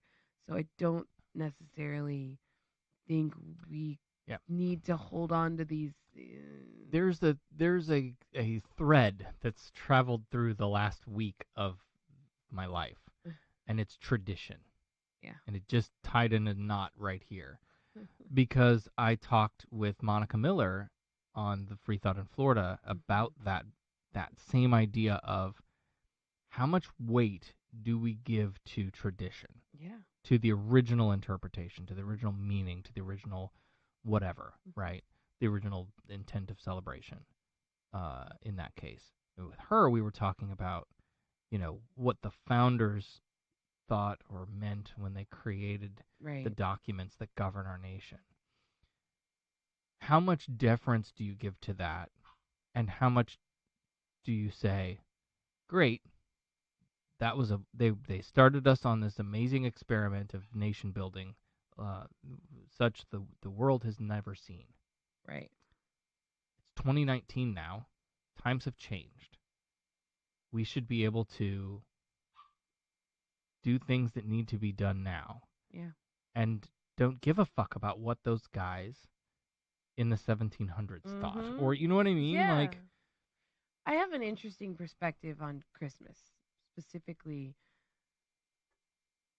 S1: So I don't necessarily think we
S4: Yeah.
S1: need to hold on to these.
S4: There's a thread that's traveled through the last week of my life, and it's tradition.
S1: Yeah.
S4: And it just tied in a knot right here because I talked with Monica Miller on the Free Thought in Florida about that same idea of how much weight do we give to tradition,
S1: Yeah.
S4: to the original interpretation, to the original meaning, to the original whatever, right? The original intent of celebration. In that case, and with her, we were talking about, what the founders thought or meant when they created the
S1: Right.
S4: documents that govern our nation. How much deference do you give to that? And how much do you say, great, that was they started us on this amazing experiment of nation building, uh, such the world has never seen.
S1: Right.
S4: It's 2019 now. Times have changed. We should be able to do things that need to be done now.
S1: Yeah.
S4: And don't give a fuck about what those guys in the 1700s thought.
S1: Mhm.
S4: Or you know what I mean?
S1: Yeah.
S4: Like,
S1: I have an interesting perspective on Christmas, specifically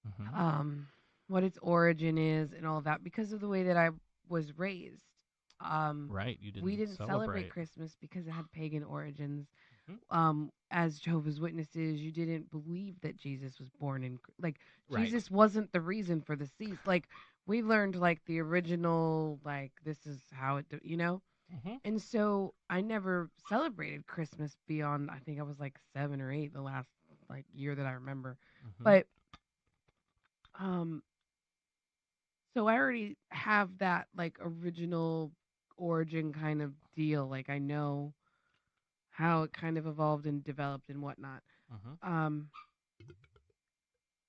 S4: mhm.
S1: what its origin is and all of that because of the way that I was raised. Um,
S4: Right, you
S1: we
S4: didn't
S1: didn't celebrate
S4: celebrate.
S1: Christmas because it had pagan origins.
S4: Mhm.
S1: As Jehovah's Witnesses, you didn't believe that Jesus was born in like
S4: Right.
S1: Jesus wasn't the reason for the season. Like we learned like the original like this is how it.
S4: Mhm.
S1: And so I never celebrated Christmas beyond I think I was like 7 or 8 the last like year that I remember.
S4: Mhm.
S1: But um so I already have that like original origin kind of deal. Like I know how it kind of evolved and developed and whatnot.
S4: Mhm.
S1: Um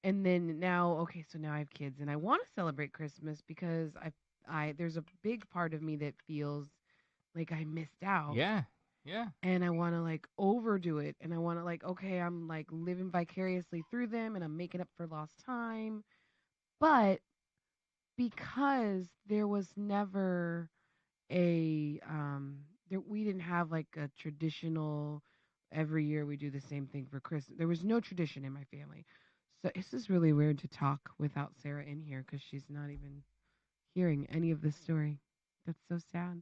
S1: and then now okay, so now I have kids and I want to celebrate Christmas because there's a big part of me that feels like I missed out.
S4: Yeah. Yeah.
S1: And I want to like overdo it, and I want to like, okay, I'm like living vicariously through them and I'm making up for lost time. But because there was never we didn't have like a traditional every year we do the same thing for Christmas. There was no tradition in my family. So this is really weird to talk without Sarah in here because she's not even hearing any of this story. That's so sad.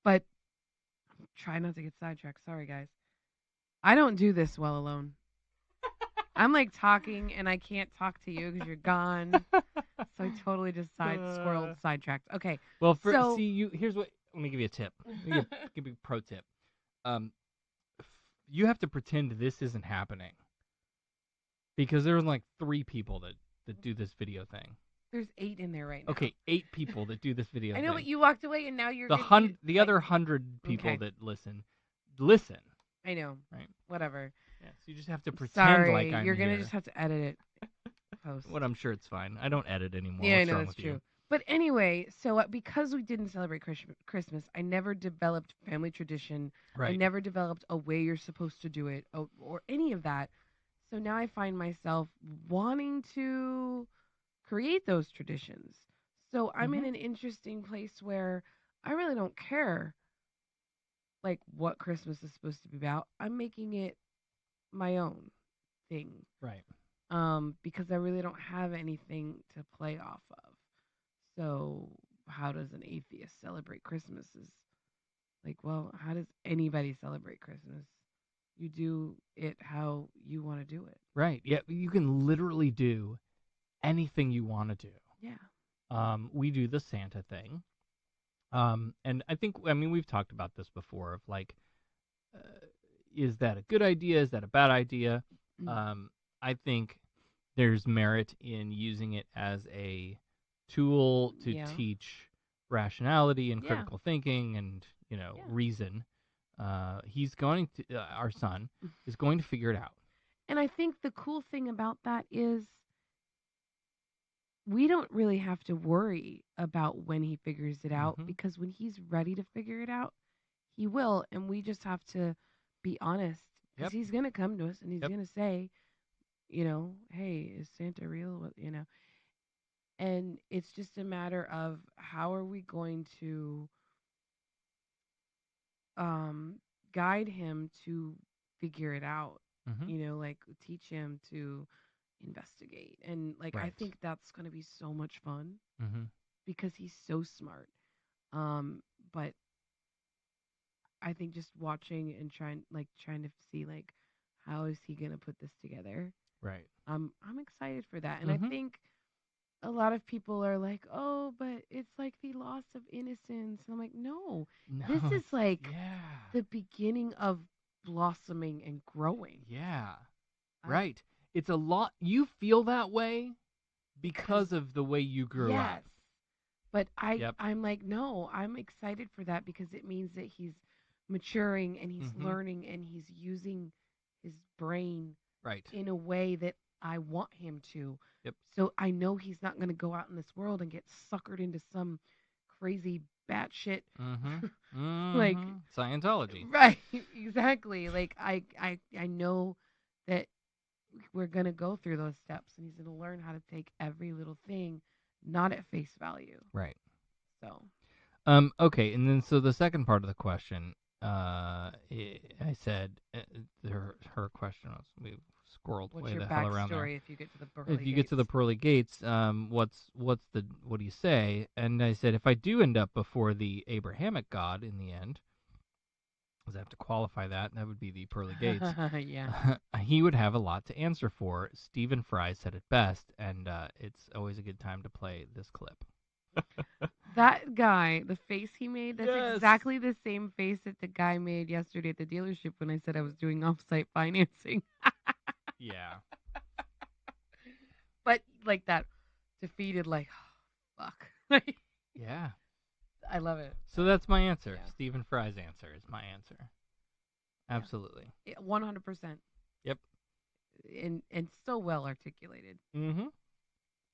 S1: But try not to get sidetracked. Sorry, guys. I don't do this well alone. I'm like talking and I can't talk to you because you're gone. So I totally just squirreled, sidetracked. Okay.
S4: Well,
S1: So
S4: here's what. Let me give you a tip. Let me give you a pro tip. You have to pretend this isn't happening because there's like 3 people that do this video thing.
S1: there's 8 in there right now.
S4: Okay, 8 people that do this video
S1: I know,
S4: thing.
S1: but you walked away and now you're
S4: The other 100 people
S1: Okay.
S4: that listen.
S1: I know.
S4: Right.
S1: Whatever.
S4: Yeah, so you just have to pretend
S1: Sorry,
S4: like I'm
S1: you're gonna
S4: here.
S1: just have to edit it. Post.
S4: What I'm sure it's fine. I don't edit anymore.
S1: Yeah, I
S4: What's
S1: know
S4: wrong
S1: that's
S4: with
S1: true.
S4: you?
S1: But anyway, so because we didn't celebrate Christmas, I never developed family tradition. I
S4: Right.
S1: never developed a way you're supposed to do it or any of that. So now I find myself wanting to create those traditions. So I'm in an interesting place where I really don't care like what Christmas is supposed to be about. I'm making it my own thing.
S4: Right.
S1: Because I really don't have anything to play off of. So how does an atheist celebrate Christmas? Is like, well, how does anybody celebrate Christmas? You do it how you want to do it.
S4: Right. Yeah, you can literally do anything you want to do.
S1: Yeah.
S4: We do the Santa thing. And I mean, we've talked about this before of like, is that a good idea? Is that a bad idea? I think there's merit in using it as a tool to
S1: Yeah.
S4: teach rationality and
S1: Yeah.
S4: critical thinking and,
S1: Yeah.
S4: reason. He's going to, our son is going to figure it out.
S1: And I think the cool thing about that is we don't really have to worry about when he figures it out
S4: Mhm.
S1: because when he's ready to figure it out, he will. And we just have to be honest because
S4: Yep.
S1: he's going to come to us and he's
S4: Yep.
S1: going to say, hey, is Santa real? And it's just a matter of how are we going to guide him to figure it out,
S4: Mhm.
S1: like teach him to investigate. And like, I
S4: Right.
S1: think that's going to be so much fun
S4: Mhm.
S1: because he's so smart. But I think just watching and trying to see like how is he going to put this together.
S4: Right.
S1: I'm excited for that. And I
S4: Mhm.
S1: think a lot of people are like, "Oh, but it's like the loss of innocence." And I'm like, "No.
S4: No,
S1: This is like
S4: yeah.
S1: the beginning of blossoming and growing."
S4: Yeah.
S1: I-
S4: Right. It's a lot. You feel that way because of the way you grew
S1: yes.
S4: up.
S1: But
S4: Yep.
S1: I'm like, "No, I'm excited for that because it means that he's maturing and he's
S4: Mhm.
S1: learning and he's using his brain
S4: Right.
S1: in a way that I want him to."
S4: Yep.
S1: So I know he's not going to go out in this world and get suckered into some crazy batshit.
S4: Mhm.
S1: Like
S4: Mhm. Scientology.
S1: right, exactly. Like I know that we're going to go through those steps and he's going to learn how to take every little thing not at face value.
S4: Right.
S1: So,
S4: Okay, and then so the second part of the question, I said her question was we squirreled
S1: what's
S4: way
S1: your
S4: the hell around there.
S1: backstory if you get to the pearly
S4: If you get to the
S1: gates?
S4: pearly gates, what do you say? And I said if I do end up before the Abrahamic God in the end, because I have to qualify that, and that would be the pearly gates.
S1: Yeah.
S4: He would have a lot to answer for. Stephen Fry said it best, and it's always a good time to play this clip.
S1: That guy, the face he made, that's
S4: Yes.
S1: exactly the same face that the guy made yesterday at the dealership when I said I was doing offsite financing.
S4: Yeah.
S1: But like that defeated, like, oh, fuck.
S4: Yeah.
S1: I love it.
S4: So that's my answer.
S1: Yeah.
S4: Stephen Fry's answer is my answer. Absolutely.
S1: 100%.
S4: Yep.
S1: And so well articulated.
S4: Mm-hmm.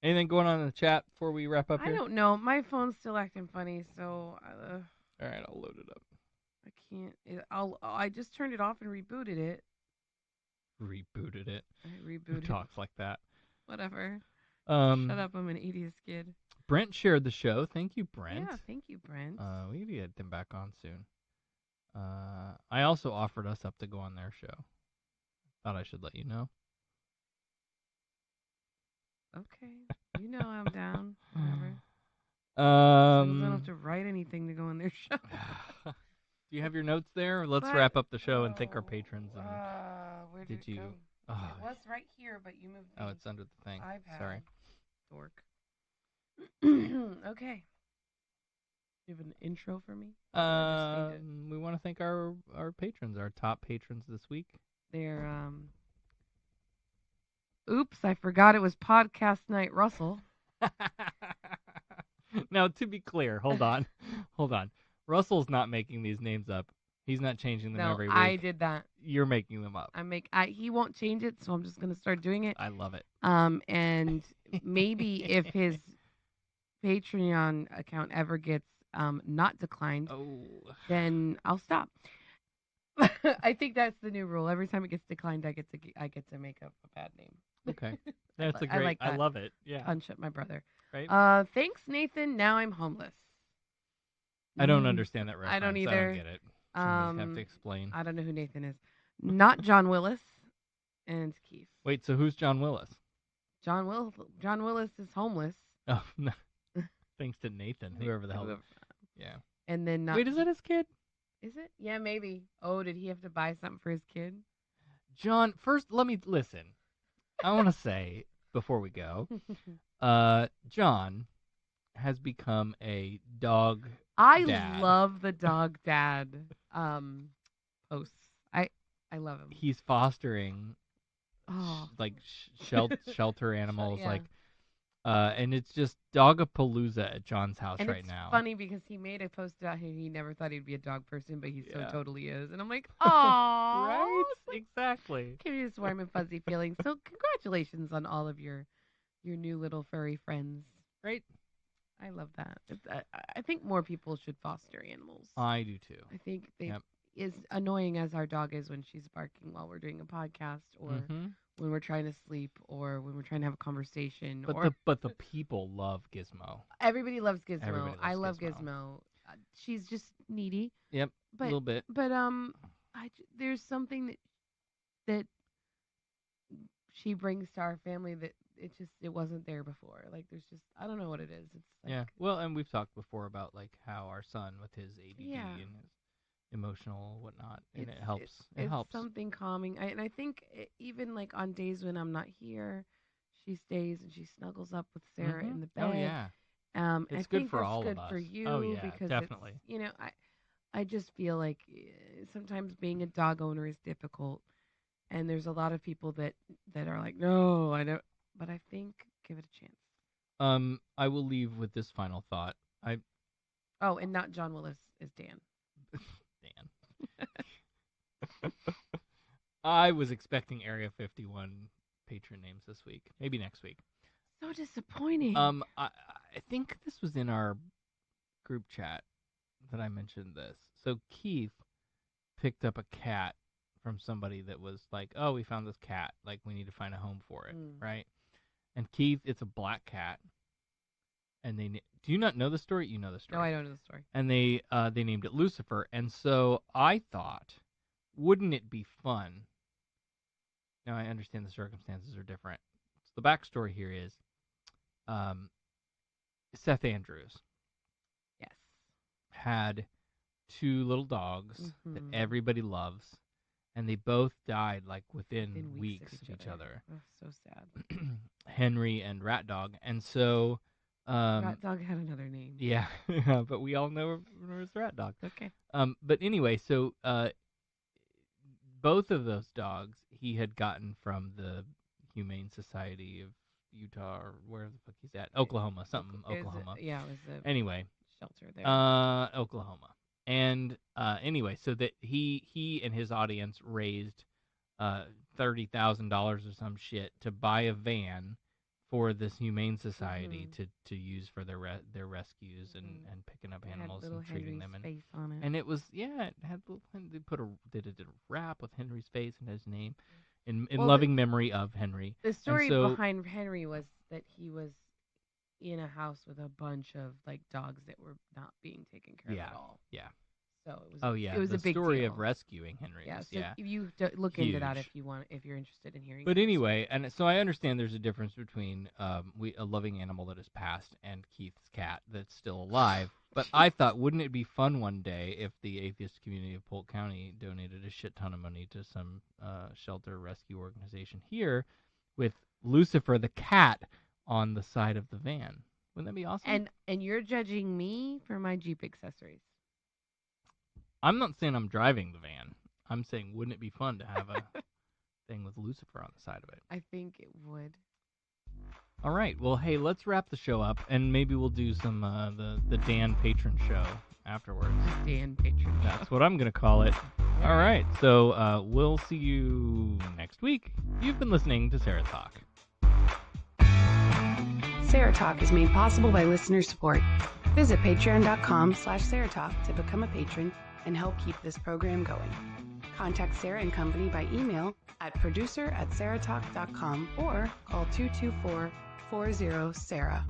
S4: Anything going on in the chat before we wrap up
S1: I
S4: here?
S1: don't know. My phone's still acting funny, so
S4: All right, I'll load it up.
S1: I can't. I just turned it off and rebooted it.
S4: Rebooted it.
S1: I
S4: Who
S1: rebooted.
S4: talks like that?
S1: Whatever.
S4: Um,
S1: Shut up. I'm an 80s kid.
S4: Brent shared the show. Thank you, Brent.
S1: Yeah. Thank you, Brent.
S4: We need to get them back on soon. I also offered us up to go on their show. Thought I should let you know.
S1: Okay. You know I'm down. Whatever. As long as I don't have
S4: Do
S1: to write anything to go on their show.
S4: you have your notes there? Let's
S1: But-
S4: wrap up the show and thank our patrons. And
S1: Where
S4: did
S1: it
S4: you?
S1: go?
S4: Oh,
S1: It was right here, but you moved the
S4: it's under the thing.
S1: iPad.
S4: Sorry.
S1: Dork. Okay. You have an intro for me?
S4: We want to thank our patrons, our top patrons this week.
S1: They're Oops, I forgot it was podcast night, Russell.
S4: Now, to be clear, hold on. Russell's not making these names up. He's not changing them
S1: No,
S4: every week.
S1: I did that.
S4: You're making them up.
S1: He won't change it, so I'm just gonna start doing it.
S4: I love it.
S1: And maybe if his Patreon account ever gets not declined, then I'll stop. I think that's the new rule. Every time it gets declined, I get to make up a bad name.
S4: Okay. That's
S1: I like that.
S4: I love it. Yeah.
S1: Punch at my brother.
S4: Right?
S1: Thanks, Nathan. Now I'm homeless.
S4: I don't understand that reference.
S1: I don't either.
S4: I don't get it. Somebody's have to explain.
S1: I don't know who Nathan is. Not John Willis and Keith.
S4: Wait, so who's John Willis?
S1: John Willis is homeless.
S4: Oh, no. Thanks to Nathan, whoever the hell. Yeah.
S1: And then
S4: Wait, is that his kid?
S1: Is it? Yeah, maybe. Oh, did he have to buy something for his kid?
S4: John, first, let me listen. I want to say before we go, John has become a dog. Dad.
S1: Love the dog dad posts. I love him.
S4: He's fostering shelter animals,
S1: yeah.
S4: and it's just dogapalooza at John's house
S1: and
S4: right
S1: it's
S4: now.
S1: Funny because he made a post about how he never thought he'd be a dog person, but he so totally is. And I'm like, oh,
S4: right? Exactly.
S1: Give you this warm and fuzzy feeling. So congratulations on all of your new little furry friends.
S4: Right.
S1: I love that. I think more people should foster animals.
S4: I do too.
S1: I think as annoying as our dog is when she's barking while we're doing a podcast, or when we're trying to sleep, or when we're trying to have a conversation.
S4: But the people love Gizmo.
S1: Everybody loves Gizmo.
S4: Everybody loves
S1: I love
S4: Gizmo.
S1: Gizmo. She's just needy.
S4: Yep.
S1: But,
S4: a little bit.
S1: But there's something that she brings to our family that it wasn't there before. Like there's just I don't know what it is. It's like,
S4: yeah. Well, and we've talked before about like how our son with his ADD and his emotional whatnot, and it helps. It helps.
S1: Something calming. And I think even like on days when I'm not here, she stays and she snuggles up with Sarah in the bed.
S4: Oh yeah.
S1: It's
S4: good for all
S1: good
S4: of us.
S1: for you.
S4: Oh yeah,
S1: because
S4: definitely.
S1: I just feel like sometimes being a dog owner is difficult, and there's a lot of people that are like, no, I don't. But I think give it a chance.
S4: I will leave with this final thought.
S1: And not John Willis is Dan.
S4: Dan. I was expecting Area 51 patron names this week. Maybe next week.
S1: So disappointing.
S4: I think this was in our group chat that I mentioned this. So Keith picked up a cat from somebody that was like, oh, we found this cat. Like, we need to find a home for it, right? And Keith, it's a black cat. And do you not know the story? You know the story.
S1: No, I don't know the story.
S4: And they named it Lucifer. And so I thought, wouldn't it be fun? Now I understand the circumstances are different. So the backstory here is, Seth Andrews,
S1: yes,
S4: had two little dogs that everybody loves, and they both died like within weeks of each other.
S1: Oh, so sad.
S4: Henry and Rat Dog, and so.
S1: Rat Dog had another name.
S4: Yeah, but we all know her as Rat Dog.
S1: Okay.
S4: But anyway, so both of those dogs he had gotten from the Humane Society of Utah, or where the fuck he's at, Oklahoma, Oklahoma.
S1: It was a
S4: anyway,
S1: shelter there.
S4: Oklahoma. And anyway, so that he and his audience raised $30,000 or some shit to buy a van for this humane society
S1: Mhm.
S4: to use for their rescues
S1: Mhm.
S4: and picking up
S1: It had
S4: animals
S1: little
S4: and treating
S1: Henry's
S4: them.
S1: face on it.
S4: And it was, yeah, it had they did a wrap with Henry's face and his name in
S1: Well,
S4: loving memory of Henry.
S1: the
S4: And
S1: story
S4: so
S1: behind Henry was that he was in a house with a bunch of like dogs that were not being taken care of
S4: yeah,
S1: at all.
S4: yeah.
S1: So it was
S4: Oh yeah,
S1: it was
S4: the
S1: a big
S4: story
S1: deal.
S4: of rescuing Henry
S1: Yeah,
S4: was,
S1: so if you look into that
S4: huge.
S1: if you're interested in hearing.
S4: But
S1: the whole
S4: anyway,
S1: story.
S4: and so I understand there's a difference between a loving animal that has passed and Keith's cat that's still alive. But I thought, wouldn't it be fun one day if the atheist community of Polk County donated a shit ton of money to some shelter rescue organization here with Lucifer the cat on the side of the van? Wouldn't that be awesome?
S1: And you're judging me for my Jeep accessories.
S4: I'm not saying I'm driving the van. I'm saying, wouldn't it be fun to have a thing with Lucifer on the side of it?
S1: I think it would.
S4: All right. Well, hey, let's wrap the show up, and maybe we'll do some the Dan patron show afterwards.
S1: Dan patron.
S4: That's what I'm gonna call it. All right. So we'll see you next week. You've been listening to Sarah Talk.
S1: SarahTalk is made possible by listener support. Visit patreon.com/SarahTalk to become a patron and help keep this program going. Contact Sarah and Company by email at producer@sarahtalk.com or call 224-40-SARAH.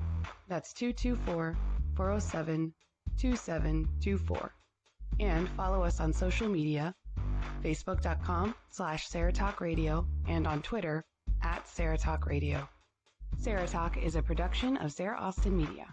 S1: That's 224-407-2724. And follow us on social media, facebook.com/SarahTalkRadio and on Twitter @SarahTalkRadio. Sarah Talk is a production of Sarah Austin Media.